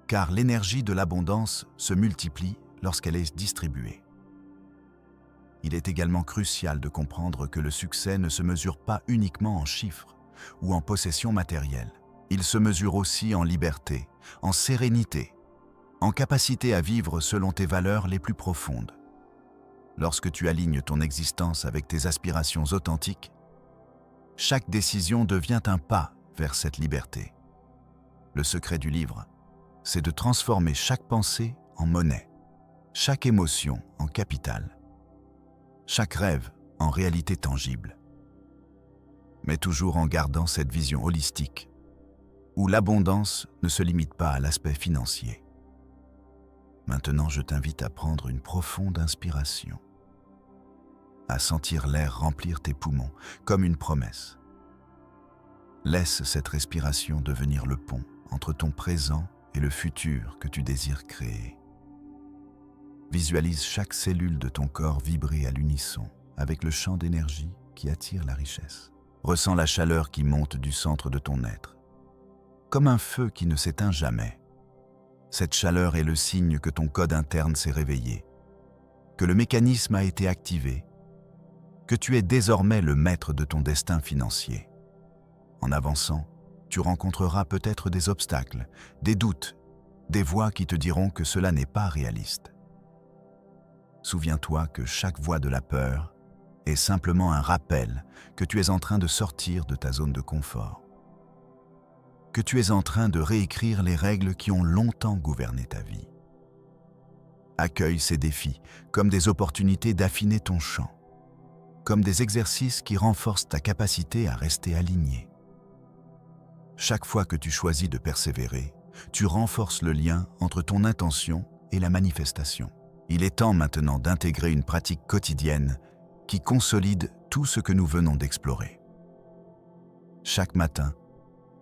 car l'énergie de l'abondance se multiplie lorsqu'elle est distribuée. Il est également crucial de comprendre que le succès ne se mesure pas uniquement en chiffres ou en possession matérielle. Il se mesure aussi en liberté, en sérénité, en capacité à vivre selon tes valeurs les plus profondes. Lorsque tu alignes ton existence avec tes aspirations authentiques, chaque décision devient un pas vers cette liberté. Le secret du livre, c'est de transformer chaque pensée en monnaie, chaque émotion en capital, chaque rêve en réalité tangible. Mais toujours en gardant cette vision holistique, où l'abondance ne se limite pas à l'aspect financier. Maintenant, je t'invite à prendre une profonde inspiration, à sentir l'air remplir tes poumons comme une promesse. Laisse cette respiration devenir le pont entre ton présent et le futur que tu désires créer. Visualise chaque cellule de ton corps vibrer à l'unisson avec le champ d'énergie qui attire la richesse. Ressens la chaleur qui monte du centre de ton être, comme un feu qui ne s'éteint jamais. Cette chaleur est le signe que ton code interne s'est réveillé, que le mécanisme a été activé, que tu es désormais le maître de ton destin financier. En avançant, tu rencontreras peut-être des obstacles, des doutes, des voix qui te diront que cela n'est pas réaliste. Souviens-toi que chaque voix de la peur est simplement un rappel que tu es en train de sortir de ta zone de confort, que tu es en train de réécrire les règles qui ont longtemps gouverné ta vie. Accueille ces défis comme des opportunités d'affiner ton champ, comme des exercices qui renforcent ta capacité à rester aligné. Chaque fois que tu choisis de persévérer, tu renforces le lien entre ton intention et la manifestation. Il est temps maintenant d'intégrer une pratique quotidienne qui consolide tout ce que nous venons d'explorer. Chaque matin,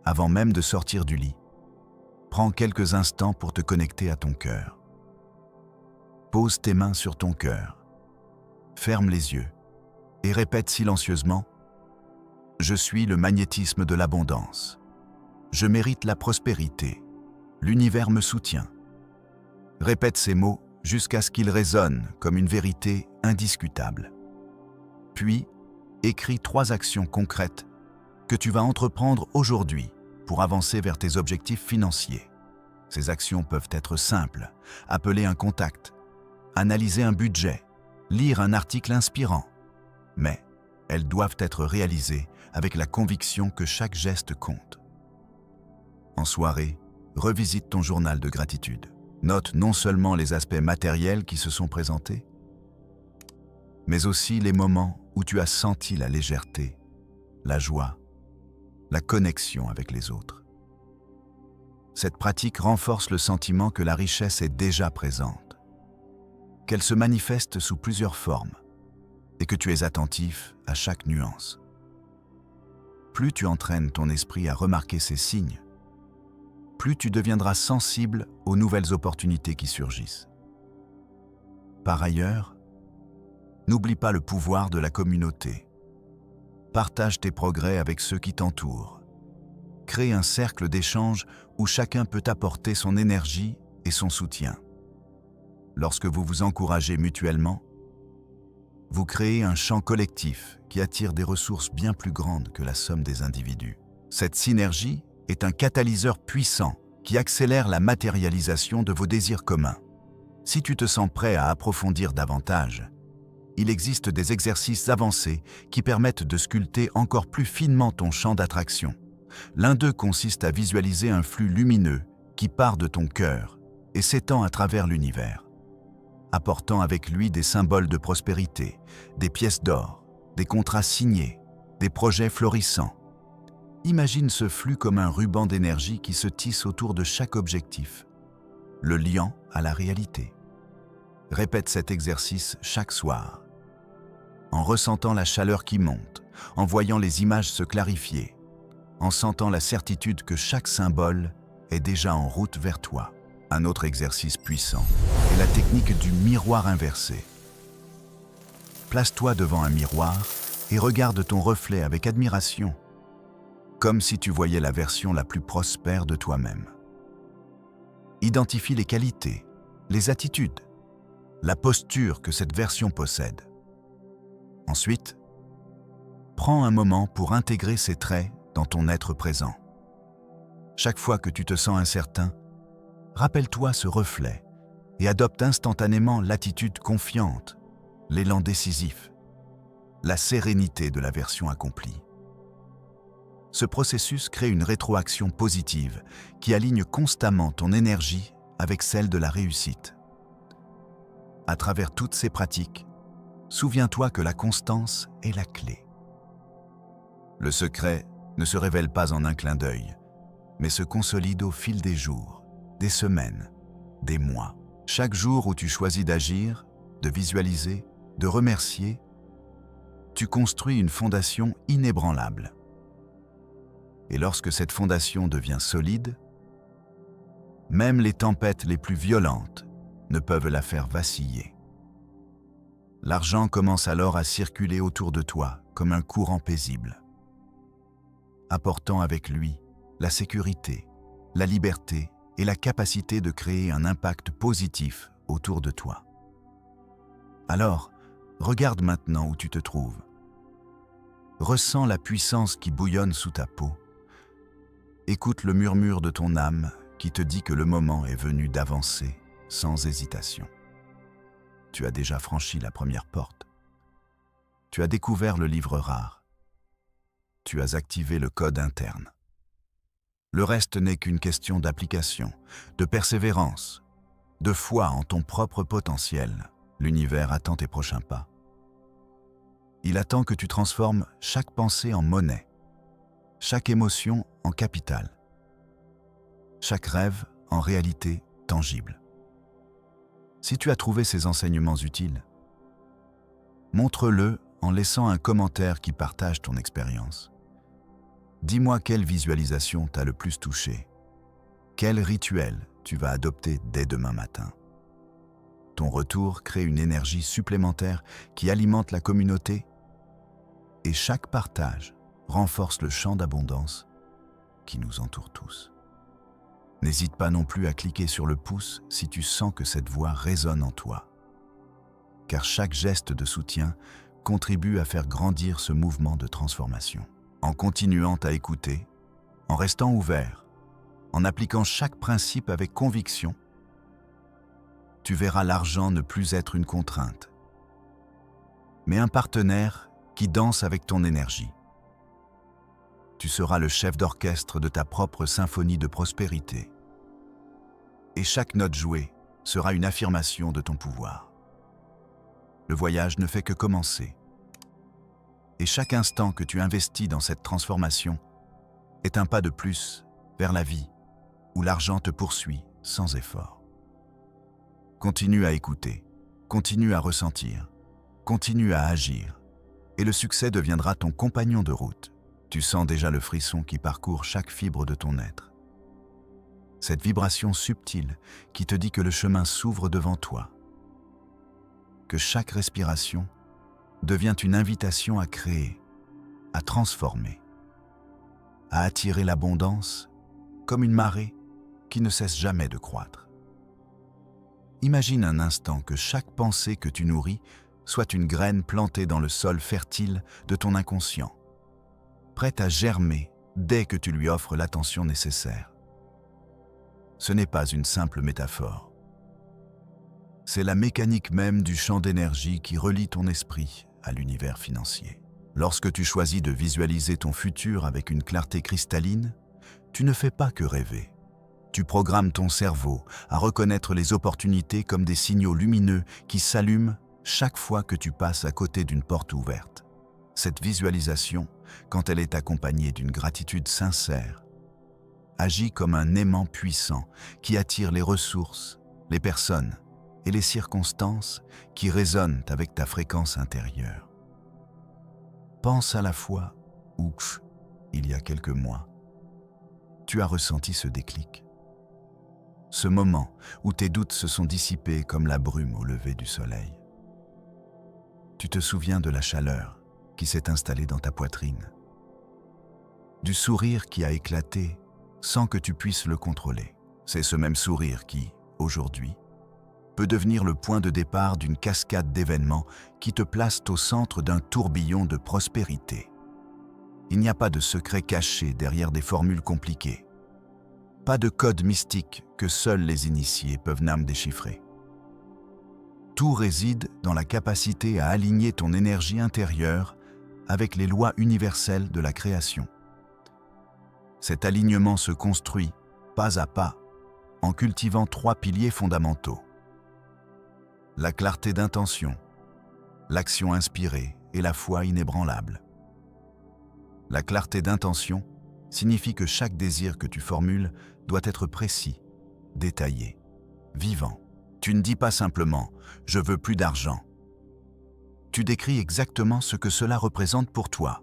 avant même de sortir du lit, prends quelques instants pour te connecter à ton cœur. Pose tes mains sur ton cœur, ferme les yeux et répète silencieusement « Je suis le magnétisme de l'abondance. Je mérite la prospérité. L'univers me soutient. » Répète ces mots jusqu'à ce qu'ils résonnent comme une vérité indiscutable. Puis, écris 3 actions concrètes que tu vas entreprendre aujourd'hui pour avancer vers tes objectifs financiers. Ces actions peuvent être simples: appeler un contact, analyser un budget, lire un article inspirant. Mais elles doivent être réalisées avec la conviction que chaque geste compte. En soirée, revisite ton journal de gratitude. Note non seulement les aspects matériels qui se sont présentés, mais aussi les moments où tu as senti la légèreté, la joie, la connexion avec les autres. Cette pratique renforce le sentiment que la richesse est déjà présente, qu'elle se manifeste sous plusieurs formes et que tu es attentif à chaque nuance. Plus tu entraînes ton esprit à remarquer ces signes, plus tu deviendras sensible aux nouvelles opportunités qui surgissent. Par ailleurs, n'oublie pas le pouvoir de la communauté. Partage tes progrès avec ceux qui t'entourent. Crée un cercle d'échange où chacun peut apporter son énergie et son soutien. Lorsque vous vous encouragez mutuellement, vous créez un champ collectif qui attire des ressources bien plus grandes que la somme des individus. Cette synergie est un catalyseur puissant qui accélère la matérialisation de vos désirs communs. Si tu te sens prêt à approfondir davantage, il existe des exercices avancés qui permettent de sculpter encore plus finement ton champ d'attraction. L'un d'eux consiste à visualiser un flux lumineux qui part de ton cœur et s'étend à travers l'univers, apportant avec lui des symboles de prospérité, des pièces d'or, des contrats signés, des projets florissants. Imagine ce flux comme un ruban d'énergie qui se tisse autour de chaque objectif, le liant à la réalité. Répète cet exercice chaque soir, en ressentant la chaleur qui monte, en voyant les images se clarifier, en sentant la certitude que chaque symbole est déjà en route vers toi. Un autre exercice puissant est la technique du miroir inversé. Place-toi devant un miroir et regarde ton reflet avec admiration, comme si tu voyais la version la plus prospère de toi-même. Identifie les qualités, les attitudes, la posture que cette version possède. Ensuite, prends un moment pour intégrer ces traits dans ton être présent. Chaque fois que tu te sens incertain, rappelle-toi ce reflet et adopte instantanément l'attitude confiante, l'élan décisif, la sérénité de la version accomplie. Ce processus crée une rétroaction positive qui aligne constamment ton énergie avec celle de la réussite. À travers toutes ces pratiques, souviens-toi que la constance est la clé. Le secret ne se révèle pas en un clin d'œil, mais se consolide au fil des jours, des semaines, des mois. Chaque jour où tu choisis d'agir, de visualiser, de remercier, tu construis une fondation inébranlable. Et lorsque cette fondation devient solide, même les tempêtes les plus violentes ne peuvent la faire vaciller. L'argent commence alors à circuler autour de toi comme un courant paisible, apportant avec lui la sécurité, la liberté et la capacité de créer un impact positif autour de toi. Alors, regarde maintenant où tu te trouves. Ressens la puissance qui bouillonne sous ta peau. Écoute le murmure de ton âme qui te dit que le moment est venu d'avancer sans hésitation. Tu as déjà franchi la première porte. Tu as découvert le livre rare. Tu as activé le code interne. Le reste n'est qu'une question d'application, de persévérance, de foi en ton propre potentiel. L'univers attend tes prochains pas. Il attend que tu transformes chaque pensée en monnaie, chaque émotion en capital, chaque rêve en réalité tangible. Si tu as trouvé ces enseignements utiles, montre-le en laissant un commentaire qui partage ton expérience. Dis-moi quelle visualisation t'a le plus touché, quel rituel tu vas adopter dès demain matin. Ton retour crée une énergie supplémentaire qui alimente la communauté et chaque partage renforce le champ d'abondance qui nous entoure tous. N'hésite pas non plus à cliquer sur le pouce si tu sens que cette voix résonne en toi, car chaque geste de soutien contribue à faire grandir ce mouvement de transformation. En continuant à écouter, en restant ouvert, en appliquant chaque principe avec conviction, tu verras l'argent ne plus être une contrainte, mais un partenaire qui danse avec ton énergie. tu seras le chef d'orchestre de ta propre symphonie de prospérité. Et chaque note jouée sera une affirmation de ton pouvoir. Le voyage ne fait que commencer. Et chaque instant que tu investis dans cette transformation est un pas de plus vers la vie où l'argent te poursuit sans effort. Continue à écouter, continue à ressentir, continue à agir, et le succès deviendra ton compagnon de route. Tu sens déjà le frisson qui parcourt chaque fibre de ton être. Cette vibration subtile qui te dit que le chemin s'ouvre devant toi, que chaque respiration devient une invitation à créer, à transformer, à attirer l'abondance comme une marée qui ne cesse jamais de croître. Imagine un instant que chaque pensée que tu nourris soit une graine plantée dans le sol fertile de ton inconscient, prête à germer dès que tu lui offres l'attention nécessaire. Ce n'est pas une simple métaphore. C'est la mécanique même du champ d'énergie qui relie ton esprit à l'univers financier. Lorsque tu choisis de visualiser ton futur avec une clarté cristalline, tu ne fais pas que rêver. Tu programmes ton cerveau à reconnaître les opportunités comme des signaux lumineux qui s'allument chaque fois que tu passes à côté d'une porte ouverte. Cette visualisation, quand elle est accompagnée d'une gratitude sincère, agit comme un aimant puissant qui attire les ressources, les personnes et les circonstances qui résonnent avec ta fréquence intérieure. Pense à la fois où, il y a quelques mois, tu as ressenti ce déclic. Ce moment où tes doutes se sont dissipés comme la brume au lever du soleil. Tu te souviens de la chaleur qui s'est installée dans ta poitrine, du sourire qui a éclaté sans que tu puisses le contrôler. C'est ce même sourire qui, aujourd'hui, peut devenir le point de départ d'une cascade d'événements qui te placent au centre d'un tourbillon de prospérité. Il n'y a pas de secret caché derrière des formules compliquées. Pas de code mystique que seuls les initiés peuvent déchiffrer. Tout réside dans la capacité à aligner ton énergie intérieure avec les lois universelles de la création. Cet alignement se construit, pas à pas, en cultivant 3 piliers fondamentaux. La clarté d'intention, l'action inspirée et la foi inébranlable. La clarté d'intention signifie que chaque désir que tu formules doit être précis, détaillé, vivant. Tu ne dis pas simplement « je veux plus d'argent ». Tu décris exactement ce que cela représente pour toi.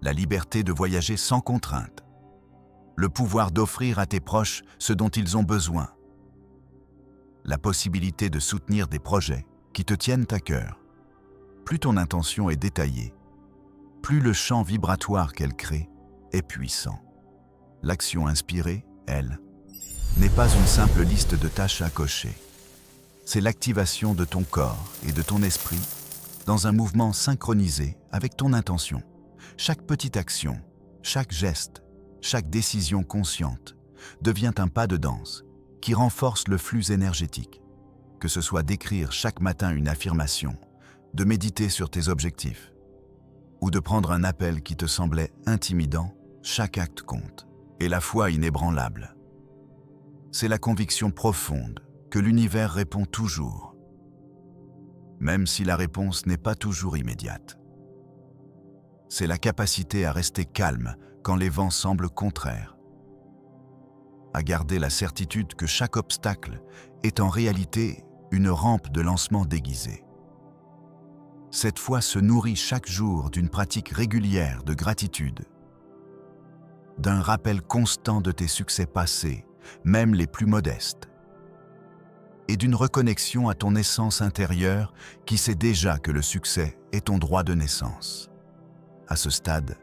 La liberté de voyager sans contrainte, le pouvoir d'offrir à tes proches ce dont ils ont besoin, la possibilité de soutenir des projets qui te tiennent à cœur. Plus ton intention est détaillée, plus le champ vibratoire qu'elle crée est puissant. L'action inspirée, elle, n'est pas une simple liste de tâches à cocher. C'est l'activation de ton corps et de ton esprit dans un mouvement synchronisé avec ton intention. Chaque petite action, chaque geste, chaque décision consciente devient un pas de danse qui renforce le flux énergétique. Que ce soit d'écrire chaque matin une affirmation, de méditer sur tes objectifs, ou de prendre un appel qui te semblait intimidant, chaque acte compte. Et la foi inébranlable, c'est la conviction profonde que l'univers répond toujours, même si la réponse n'est pas toujours immédiate. C'est la capacité à rester calme quand les vents semblent contraires, à garder la certitude que chaque obstacle est en réalité une rampe de lancement déguisée. Cette foi se nourrit chaque jour d'une pratique régulière de gratitude, d'un rappel constant de tes succès passés, même les plus modestes, et d'une reconnexion à ton essence intérieure qui sait déjà que le succès est ton droit de naissance. À ce stade,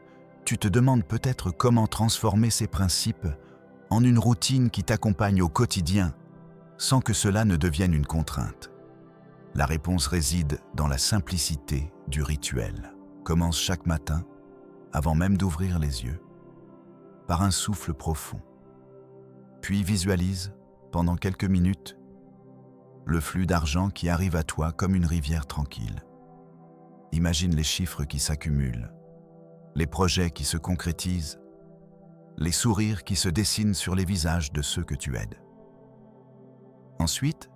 tu te demandes peut-être comment transformer ces principes en une routine qui t'accompagne au quotidien sans que cela ne devienne une contrainte. La réponse réside dans la simplicité du rituel. Commence chaque matin, avant même d'ouvrir les yeux, par un souffle profond. Puis visualise, pendant quelques minutes, le flux d'argent qui arrive à toi comme une rivière tranquille. Imagine les chiffres qui s'accumulent, les projets qui se concrétisent, les sourires qui se dessinent sur les visages de ceux que tu aides. Ensuite,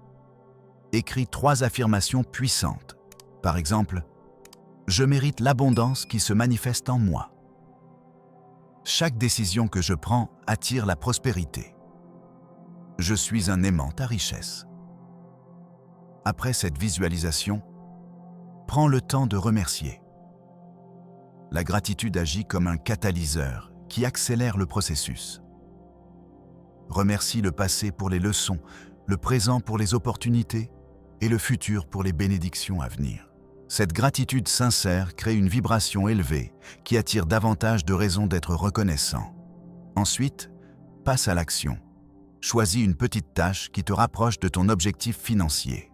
écris 3 affirmations puissantes. Par exemple, « Je mérite l'abondance qui se manifeste en moi ». Chaque décision que je prends attire la prospérité. Je suis un aimant à richesse. Après cette visualisation, prends le temps de remercier. La gratitude agit comme un catalyseur qui accélère le processus. Remercie le passé pour les leçons, le présent pour les opportunités et le futur pour les bénédictions à venir. Cette gratitude sincère crée une vibration élevée qui attire davantage de raisons d'être reconnaissant. Ensuite, passe à l'action. Choisis une petite tâche qui te rapproche de ton objectif financier.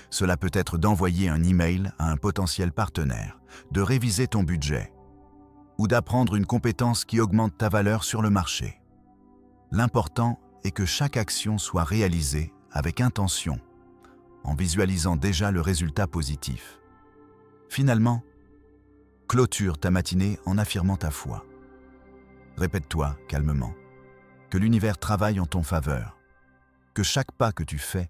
Cela peut être d'envoyer un email à un potentiel partenaire, de réviser ton budget ou d'apprendre une compétence qui augmente ta valeur sur le marché. L'important est que chaque action soit réalisée avec intention, en visualisant déjà le résultat positif. Finalement, clôture ta matinée en affirmant ta foi. Répète-toi calmement que l'univers travaille en ton faveur, que chaque pas que tu fais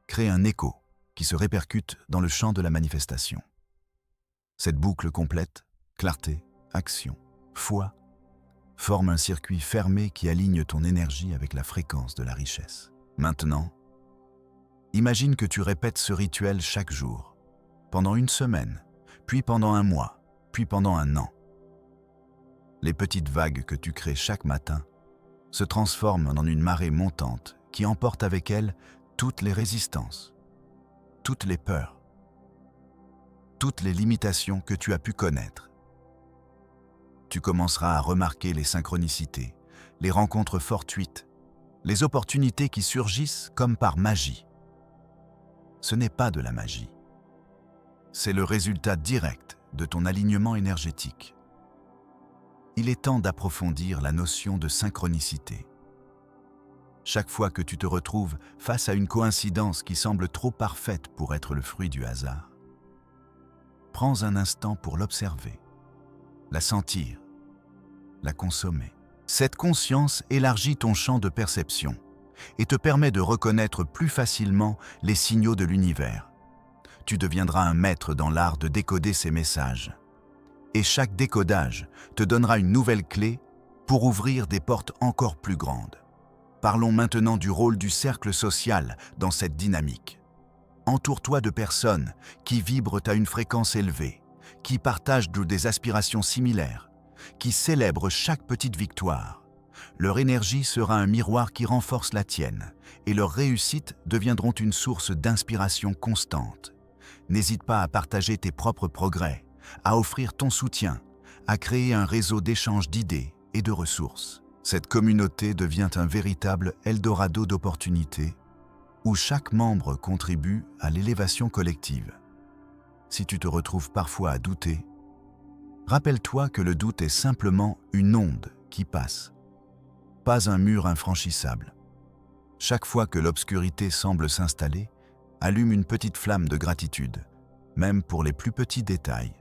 crée un écho qui se répercute dans le champ de la manifestation. Cette boucle complète, clarté, action, foi, forme un circuit fermé qui aligne ton énergie avec la fréquence de la richesse. Maintenant, imagine que tu répètes ce rituel chaque jour, pendant une semaine, puis pendant un mois, puis pendant un an. Les petites vagues que tu crées chaque matin se transforment en une marée montante qui emporte avec elle toutes les résistances, toutes les peurs, toutes les limitations que tu as pu connaître. Tu commenceras à remarquer les synchronicités, les rencontres fortuites, les opportunités qui surgissent comme par magie. Ce n'est pas de la magie. C'est le résultat direct de ton alignement énergétique. Il est temps d'approfondir la notion de synchronicité. Chaque fois que tu te retrouves face à une coïncidence qui semble trop parfaite pour être le fruit du hasard, prends un instant pour l'observer, la sentir, la consommer. Cette conscience élargit ton champ de perception et te permet de reconnaître plus facilement les signaux de l'univers. Tu deviendras un maître dans l'art de décoder ces messages. Et chaque décodage te donnera une nouvelle clé pour ouvrir des portes encore plus grandes. Parlons maintenant du rôle du cercle social dans cette dynamique. Entoure-toi de personnes qui vibrent à une fréquence élevée, qui partagent des aspirations similaires, qui célèbrent chaque petite victoire. Leur énergie sera un miroir qui renforce la tienne et leurs réussites deviendront une source d'inspiration constante. N'hésite pas à partager tes propres progrès, à offrir ton soutien, à créer un réseau d'échange d'idées et de ressources. Cette communauté devient un véritable Eldorado d'opportunités où chaque membre contribue à l'élévation collective. Si tu te retrouves parfois à douter, rappelle-toi que le doute est simplement une onde qui passe, pas un mur infranchissable. Chaque fois que l'obscurité semble s'installer, allume une petite flamme de gratitude, même pour les plus petits détails.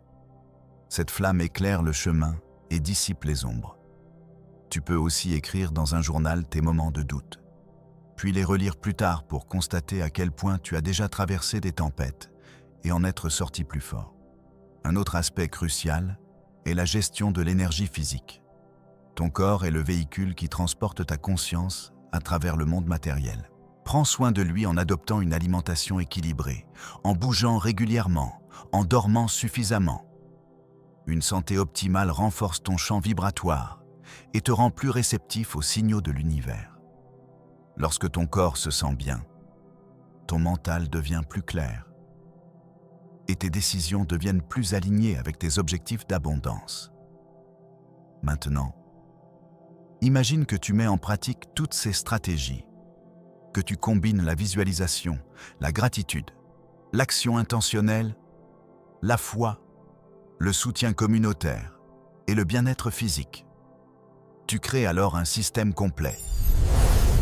Cette flamme éclaire le chemin et dissipe les ombres. Tu peux aussi écrire dans un journal tes moments de doute, puis les relire plus tard pour constater à quel point tu as déjà traversé des tempêtes et en être sorti plus fort. Un autre aspect crucial est la gestion de l'énergie physique. Ton corps est le véhicule qui transporte ta conscience à travers le monde matériel. Prends soin de lui en adoptant une alimentation équilibrée, en bougeant régulièrement, en dormant suffisamment. Une santé optimale renforce ton champ vibratoire et te rend plus réceptif aux signaux de l'univers. Lorsque ton corps se sent bien, ton mental devient plus clair et tes décisions deviennent plus alignées avec tes objectifs d'abondance. Maintenant, imagine que tu mets en pratique toutes ces stratégies, que tu combines la visualisation, la gratitude, l'action intentionnelle, la foi, le soutien communautaire et le bien-être physique. Tu crées alors un système complet,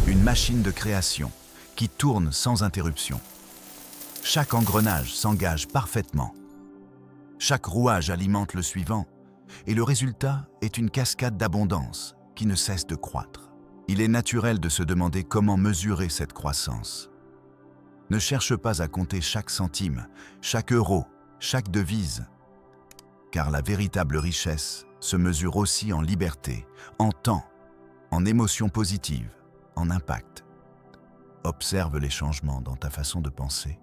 une machine de création qui tourne sans interruption. Chaque engrenage s'engage parfaitement. Chaque rouage alimente le suivant, et le résultat est une cascade d'abondance qui ne cesse de croître. Il est naturel de se demander comment mesurer cette croissance. Ne cherche pas à compter chaque centime, chaque euro, chaque devise, car la véritable richesse se mesure aussi en liberté, en temps, en émotions positives, en impact. Observe les changements dans ta façon de penser,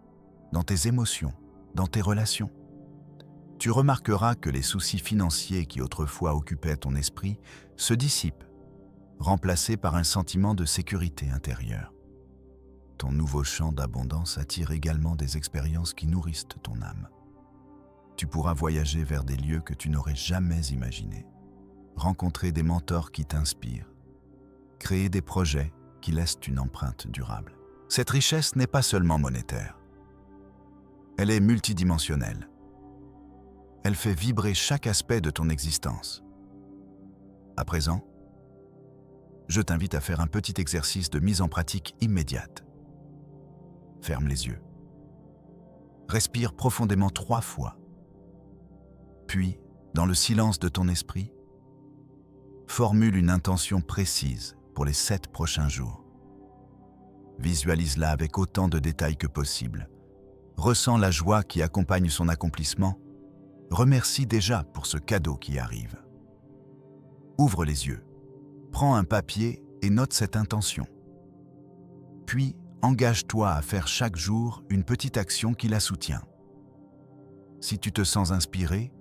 dans tes émotions, dans tes relations. Tu remarqueras que les soucis financiers qui autrefois occupaient ton esprit se dissipent, remplacés par un sentiment de sécurité intérieure. Ton nouveau champ d'abondance attire également des expériences qui nourrissent ton âme. Tu pourras voyager vers des lieux que tu n'aurais jamais imaginés, rencontrer des mentors qui t'inspirent, créer des projets qui laissent une empreinte durable. Cette richesse n'est pas seulement monétaire. Elle est multidimensionnelle. Elle fait vibrer chaque aspect de ton existence. À présent, je t'invite à faire un petit exercice de mise en pratique immédiate. Ferme les yeux. Respire profondément 3 fois. Puis, dans le silence de ton esprit, formule une intention précise pour les 7 prochains jours. Visualise-la avec autant de détails que possible. Ressens la joie qui accompagne son accomplissement. Remercie déjà pour ce cadeau qui arrive. Ouvre les yeux. Prends un papier et note cette intention. Puis, engage-toi à faire chaque jour une petite action qui la soutient. Si tu te sens inspiré,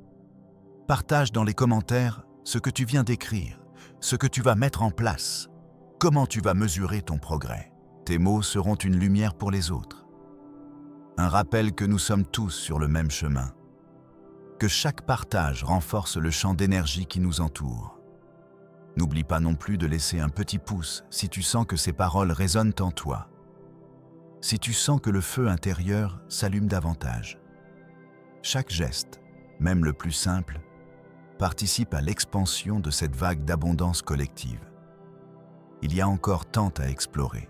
partage dans les commentaires ce que tu viens d'écrire, ce que tu vas mettre en place, comment tu vas mesurer ton progrès. Tes mots seront une lumière pour les autres. Un rappel que nous sommes tous sur le même chemin, que chaque partage renforce le champ d'énergie qui nous entoure. N'oublie pas non plus de laisser un petit pouce si tu sens que ces paroles résonnent en toi, si tu sens que le feu intérieur s'allume davantage. Chaque geste, même le plus simple, participe à l'expansion de cette vague d'abondance collective. Il y a encore tant à explorer,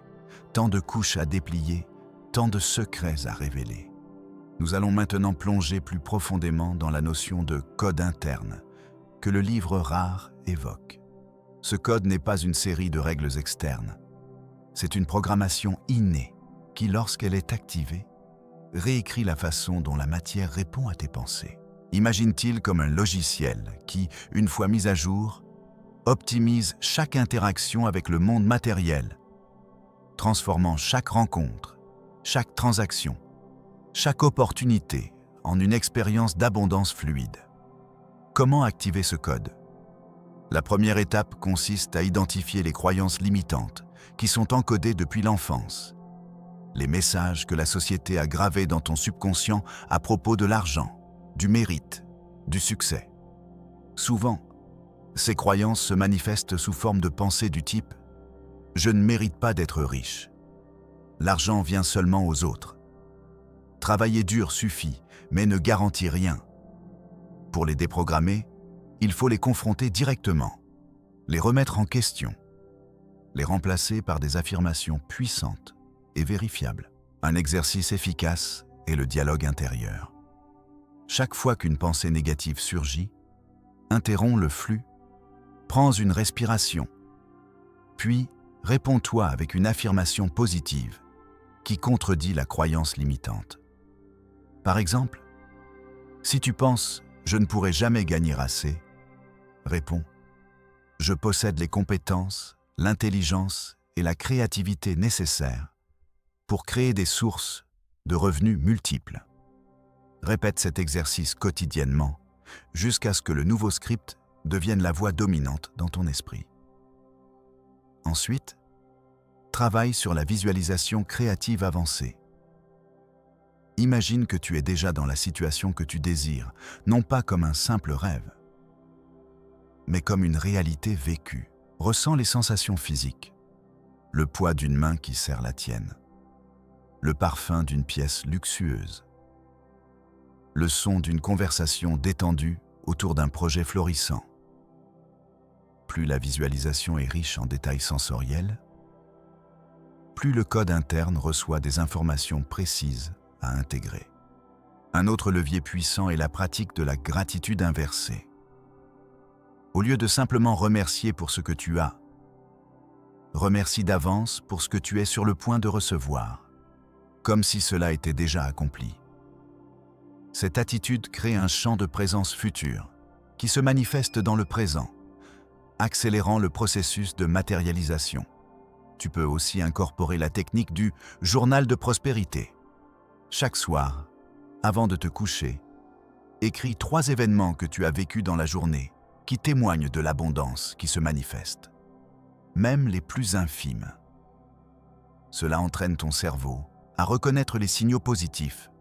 tant de couches à déplier, tant de secrets à révéler. Nous allons maintenant plonger plus profondément dans la notion de code interne que le livre rare évoque. Ce code n'est pas une série de règles externes. C'est une programmation innée qui, lorsqu'elle est activée, réécrit la façon dont la matière répond à tes pensées. Imagine-t-il comme un logiciel qui, une fois mis à jour, optimise chaque interaction avec le monde matériel, transformant chaque rencontre, chaque transaction, chaque opportunité en une expérience d'abondance fluide. Comment activer ce code? La première étape consiste à identifier les croyances limitantes qui sont encodées depuis l'enfance, les messages que la société a gravés dans ton subconscient à propos de l'argent, du mérite, du succès. Souvent, ces croyances se manifestent sous forme de pensées du type « Je ne mérite pas d'être riche »,« L'argent vient seulement aux autres »,« Travailler dur suffit, mais ne garantit rien ». Pour les déprogrammer, il faut les confronter directement, les remettre en question, les remplacer par des affirmations puissantes et vérifiables. Un exercice efficace est le dialogue intérieur. Chaque fois qu'une pensée négative surgit, interromps le flux, prends une respiration, puis réponds-toi avec une affirmation positive qui contredit la croyance limitante. Par exemple, si tu penses « je ne pourrai jamais gagner assez », réponds « je possède les compétences, l'intelligence et la créativité nécessaires pour créer des sources de revenus multiples ». Répète cet exercice quotidiennement jusqu'à ce que le nouveau script devienne la voix dominante dans ton esprit. Ensuite, travaille sur la visualisation créative avancée. Imagine que tu es déjà dans la situation que tu désires, non pas comme un simple rêve, mais comme une réalité vécue. Ressens les sensations physiques, le poids d'une main qui serre la tienne, le parfum d'une pièce luxueuse, le son d'une conversation détendue autour d'un projet florissant. Plus la visualisation est riche en détails sensoriels, plus le code interne reçoit des informations précises à intégrer. Un autre levier puissant est la pratique de la gratitude inversée. Au lieu de simplement remercier pour ce que tu as, remercie d'avance pour ce que tu es sur le point de recevoir, comme si cela était déjà accompli. Cette attitude crée un champ de présence future qui se manifeste dans le présent, accélérant le processus de matérialisation. Tu peux aussi incorporer la technique du journal de prospérité. Chaque soir, avant de te coucher, écris 3 événements que tu as vécus dans la journée qui témoignent de l'abondance qui se manifeste, même les plus infimes. Cela entraîne ton cerveau à reconnaître les signaux positifs,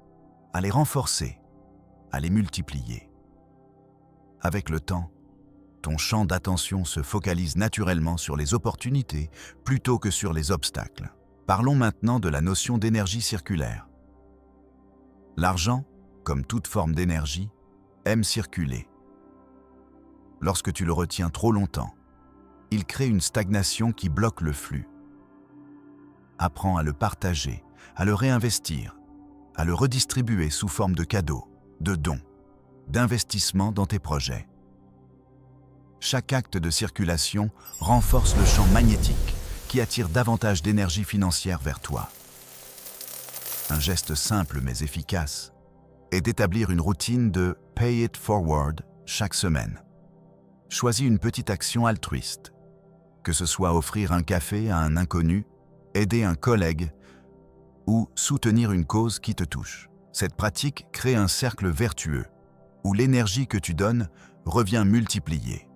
à les renforcer, à les multiplier. Avec le temps, ton champ d'attention se focalise naturellement sur les opportunités plutôt que sur les obstacles. Parlons maintenant de la notion d'énergie circulaire. L'argent, comme toute forme d'énergie, aime circuler. Lorsque tu le retiens trop longtemps, il crée une stagnation qui bloque le flux. Apprends à le partager, à le réinvestir, à le redistribuer sous forme de cadeaux, de dons, d'investissements dans tes projets. Chaque acte de circulation renforce le champ magnétique qui attire davantage d'énergie financière vers toi. Un geste simple mais efficace est d'établir une routine de « pay it forward » chaque semaine. Choisis une petite action altruiste, que ce soit offrir un café à un inconnu, aider un collègue ou soutenir une cause qui te touche. Cette pratique crée un cercle vertueux où l'énergie que tu donnes revient multipliée,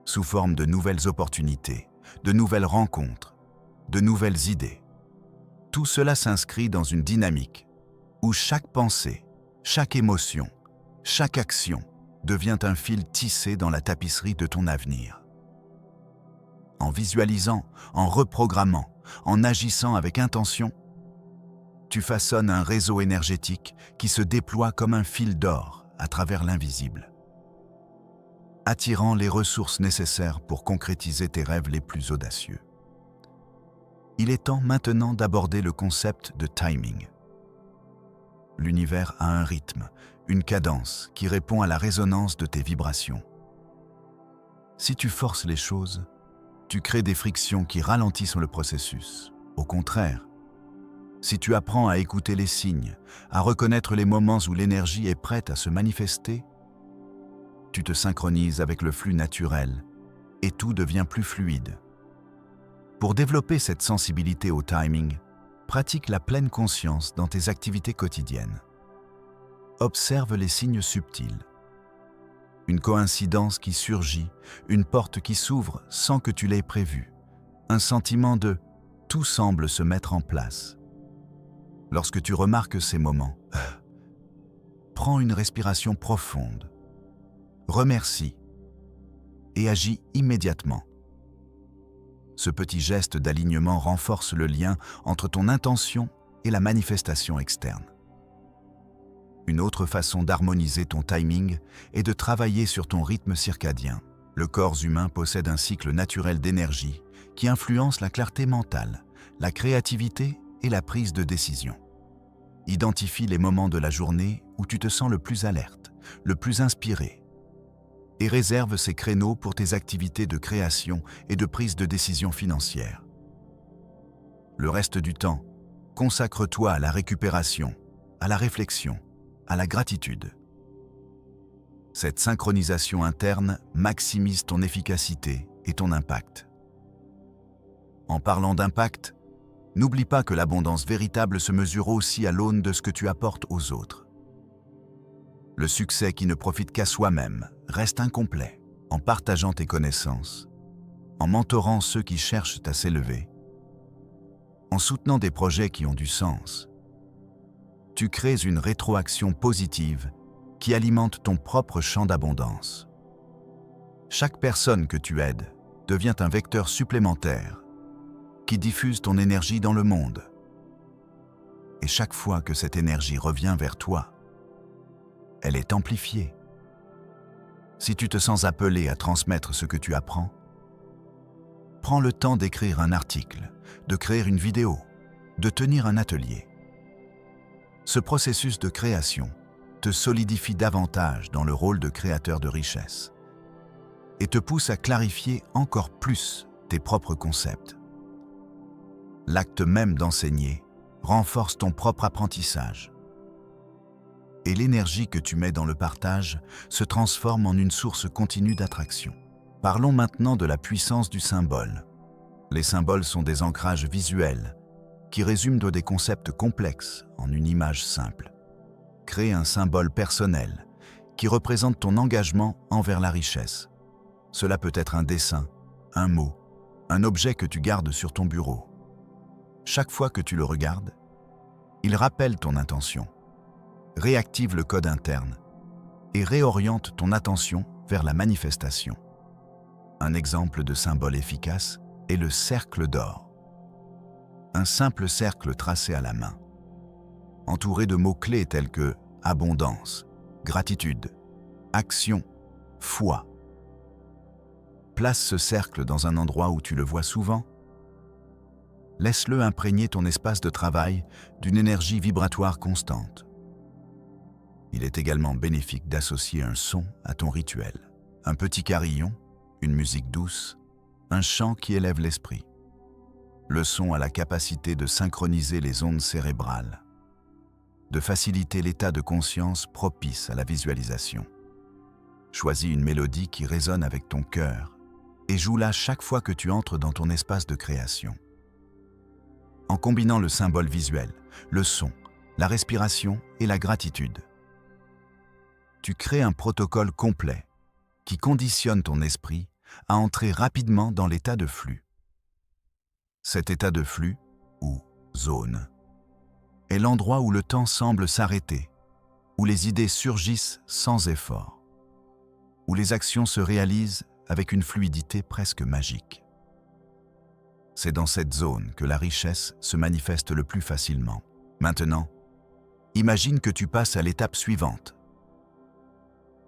sous forme de nouvelles opportunités, de nouvelles rencontres, de nouvelles idées. Tout cela s'inscrit dans une dynamique où chaque pensée, chaque émotion, chaque action devient un fil tissé dans la tapisserie de ton avenir. En visualisant, en reprogrammant, en agissant avec intention, tu façonnes un réseau énergétique qui se déploie comme un fil d'or à travers l'invisible, attirant les ressources nécessaires pour concrétiser tes rêves les plus audacieux. Il est temps maintenant d'aborder le concept de timing. L'univers a un rythme, une cadence qui répond à la résonance de tes vibrations. Si tu forces les choses, tu crées des frictions qui ralentissent le processus. Au contraire, si tu apprends à écouter les signes, à reconnaître les moments où l'énergie est prête à se manifester, tu te synchronises avec le flux naturel et tout devient plus fluide. Pour développer cette sensibilité au timing, pratique la pleine conscience dans tes activités quotidiennes. Observe les signes subtils. Une coïncidence qui surgit, une porte qui s'ouvre sans que tu l'aies prévu, un sentiment de « tout semble se mettre en place ». Lorsque tu remarques ces moments, prends une respiration profonde, remercie et agis immédiatement. Ce petit geste d'alignement renforce le lien entre ton intention et la manifestation externe. Une autre façon d'harmoniser ton timing est de travailler sur ton rythme circadien. Le corps humain possède un cycle naturel d'énergie qui influence la clarté mentale, la créativité et la prise de décision. Identifie les moments de la journée où tu te sens le plus alerte, le plus inspiré, et réserve ces créneaux pour tes activités de création et de prise de décision financière. Le reste du temps, consacre-toi à la récupération, à la réflexion, à la gratitude. Cette synchronisation interne maximise ton efficacité et ton impact. En parlant d'impact, n'oublie pas que l'abondance véritable se mesure aussi à l'aune de ce que tu apportes aux autres. Le succès qui ne profite qu'à soi-même reste incomplet. En partageant tes connaissances, en mentorant ceux qui cherchent à s'élever, en soutenant des projets qui ont du sens, tu crées une rétroaction positive qui alimente ton propre champ d'abondance. Chaque personne que tu aides devient un vecteur supplémentaire qui diffuse ton énergie dans le monde. Et chaque fois que cette énergie revient vers toi, elle est amplifiée. Si tu te sens appelé à transmettre ce que tu apprends, prends le temps d'écrire un article, de créer une vidéo, de tenir un atelier. Ce processus de création te solidifie davantage dans le rôle de créateur de richesse et te pousse à clarifier encore plus tes propres concepts. L'acte même d'enseigner renforce ton propre apprentissage. Et l'énergie que tu mets dans le partage se transforme en une source continue d'attraction. Parlons maintenant de la puissance du symbole. Les symboles sont des ancrages visuels qui résument des concepts complexes en une image simple. Crée un symbole personnel qui représente ton engagement envers la richesse. Cela peut être un dessin, un mot, un objet que tu gardes sur ton bureau. Chaque fois que tu le regardes, il rappelle ton intention, réactive le code interne et réoriente ton attention vers la manifestation. Un exemple de symbole efficace est le cercle d'or. Un simple cercle tracé à la main, entouré de mots-clés tels que abondance, gratitude, action, foi. Place ce cercle dans un endroit où tu le vois souvent. Laisse-le imprégner ton espace de travail d'une énergie vibratoire constante. Il est également bénéfique d'associer un son à ton rituel. Un petit carillon, une musique douce, un chant qui élève l'esprit. Le son a la capacité de synchroniser les ondes cérébrales, de faciliter l'état de conscience propice à la visualisation. Choisis une mélodie qui résonne avec ton cœur et joue-la chaque fois que tu entres dans ton espace de création. En combinant le symbole visuel, le son, la respiration et la gratitude, tu crées un protocole complet qui conditionne ton esprit à entrer rapidement dans l'état de flux. Cet état de flux, ou zone, est l'endroit où le temps semble s'arrêter, où les idées surgissent sans effort, où les actions se réalisent avec une fluidité presque magique. C'est dans cette zone que la richesse se manifeste le plus facilement. Maintenant, imagine que tu passes à l'étape suivante.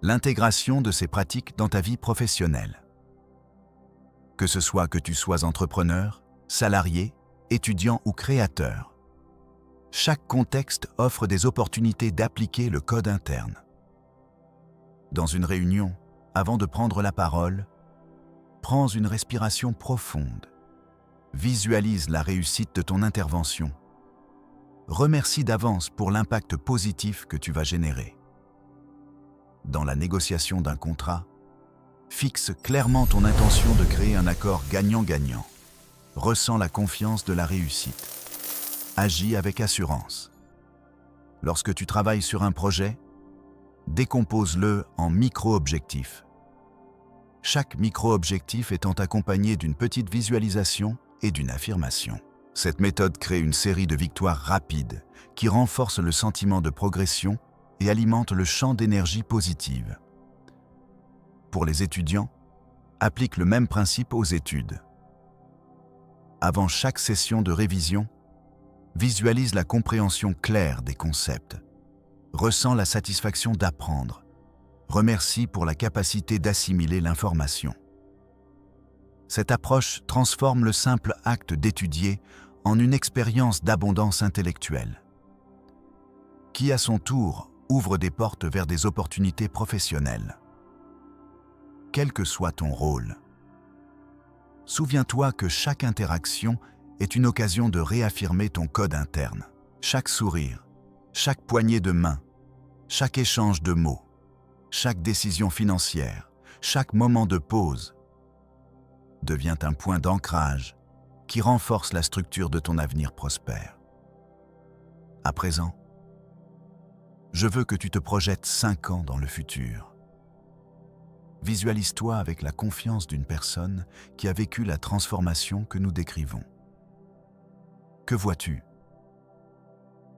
L'intégration de ces pratiques dans ta vie professionnelle. Que ce soit que tu sois entrepreneur, salarié, étudiant ou créateur, chaque contexte offre des opportunités d'appliquer le code interne. Dans une réunion, avant de prendre la parole, prends une respiration profonde. Visualise la réussite de ton intervention. Remercie d'avance pour l'impact positif que tu vas générer. Dans la négociation d'un contrat, fixe clairement ton intention de créer un accord gagnant-gagnant. Ressens la confiance de la réussite. Agis avec assurance. Lorsque tu travailles sur un projet, décompose-le en micro-objectifs. Chaque micro-objectif étant accompagné d'une petite visualisation et d'une affirmation. Cette méthode crée une série de victoires rapides qui renforcent le sentiment de progression et alimente le champ d'énergie positive. Pour les étudiants, applique le même principe aux études. Avant chaque session de révision, visualise la compréhension claire des concepts. Ressens la satisfaction d'apprendre. Remercie pour la capacité d'assimiler l'information. Cette approche transforme le simple acte d'étudier en une expérience d'abondance intellectuelle, qui à son tour ouvre des portes vers des opportunités professionnelles. Quel que soit ton rôle, souviens-toi que chaque interaction est une occasion de réaffirmer ton code interne. Chaque sourire, chaque poignée de main, chaque échange de mots, chaque décision financière, chaque moment de pause devient un point d'ancrage qui renforce la structure de ton avenir prospère. À présent, je veux que tu te projettes 5 ans dans le futur. Visualise-toi avec la confiance d'une personne qui a vécu la transformation que nous décrivons. Que vois-tu?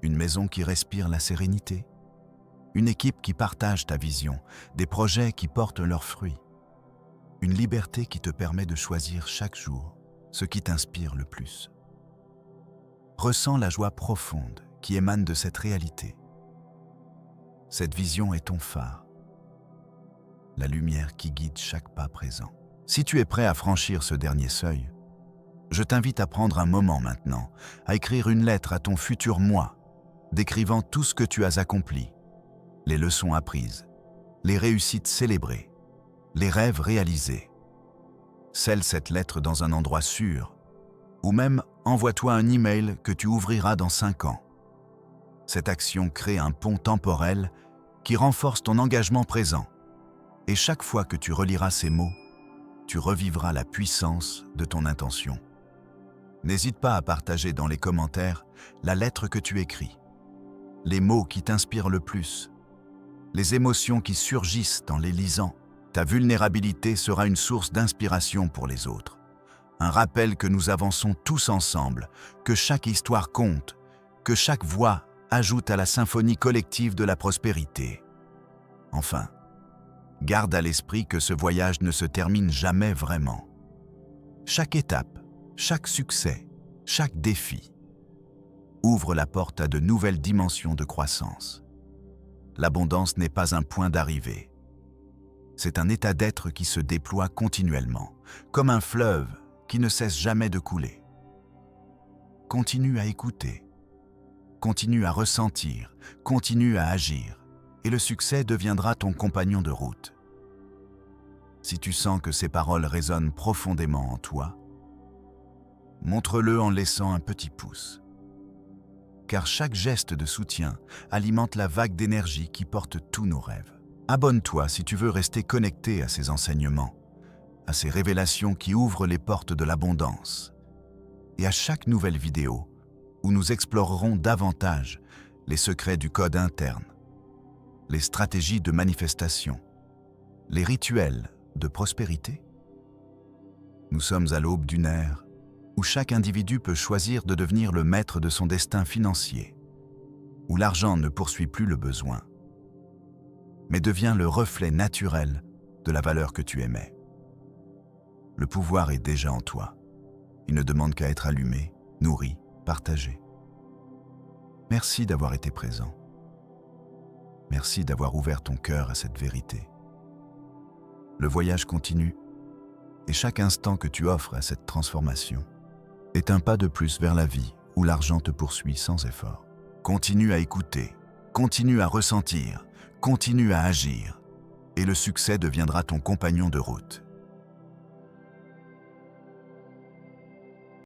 Une maison qui respire la sérénité? Une équipe qui partage ta vision, des projets qui portent leurs fruits? Une liberté qui te permet de choisir chaque jour ce qui t'inspire le plus. Ressens la joie profonde qui émane de cette réalité. Cette vision est ton phare, la lumière qui guide chaque pas présent. Si tu es prêt à franchir ce dernier seuil, je t'invite à prendre un moment maintenant, à écrire une lettre à ton futur moi, décrivant tout ce que tu as accompli, les leçons apprises, les réussites célébrées, les rêves réalisés. Scelle cette lettre dans un endroit sûr, ou même envoie-toi un email que tu ouvriras dans 5 ans. Cette action crée un pont temporel qui renforce ton engagement présent. Et chaque fois que tu reliras ces mots, tu revivras la puissance de ton intention. N'hésite pas à partager dans les commentaires la lettre que tu écris, les mots qui t'inspirent le plus, les émotions qui surgissent en les lisant. Ta vulnérabilité sera une source d'inspiration pour les autres. Un rappel que nous avançons tous ensemble, que chaque histoire compte, que chaque voix ajoute à la symphonie collective de la prospérité. Enfin, garde à l'esprit que ce voyage ne se termine jamais vraiment. Chaque étape, chaque succès, chaque défi ouvre la porte à de nouvelles dimensions de croissance. L'abondance n'est pas un point d'arrivée. C'est un état d'être qui se déploie continuellement, comme un fleuve qui ne cesse jamais de couler. Continue à écouter, continue à ressentir, continue à agir, et le succès deviendra ton compagnon de route. Si tu sens que ces paroles résonnent profondément en toi, montre-le en laissant un petit pouce. Car chaque geste de soutien alimente la vague d'énergie qui porte tous nos rêves. Abonne-toi si tu veux rester connecté à ces enseignements, à ces révélations qui ouvrent les portes de l'abondance. Et à chaque nouvelle vidéo, où nous explorerons davantage les secrets du code interne, les stratégies de manifestation, les rituels de prospérité. Nous sommes à l'aube d'une ère où chaque individu peut choisir de devenir le maître de son destin financier, où l'argent ne poursuit plus le besoin, mais devient le reflet naturel de la valeur que tu émets. Le pouvoir est déjà en toi. Il ne demande qu'à être allumé, nourri, partagé. Merci d'avoir été présent. Merci d'avoir ouvert ton cœur à cette vérité. Le voyage continue, et chaque instant que tu offres à cette transformation est un pas de plus vers la vie où l'argent te poursuit sans effort. Continue à écouter, continue à ressentir, continue à agir, et le succès deviendra ton compagnon de route.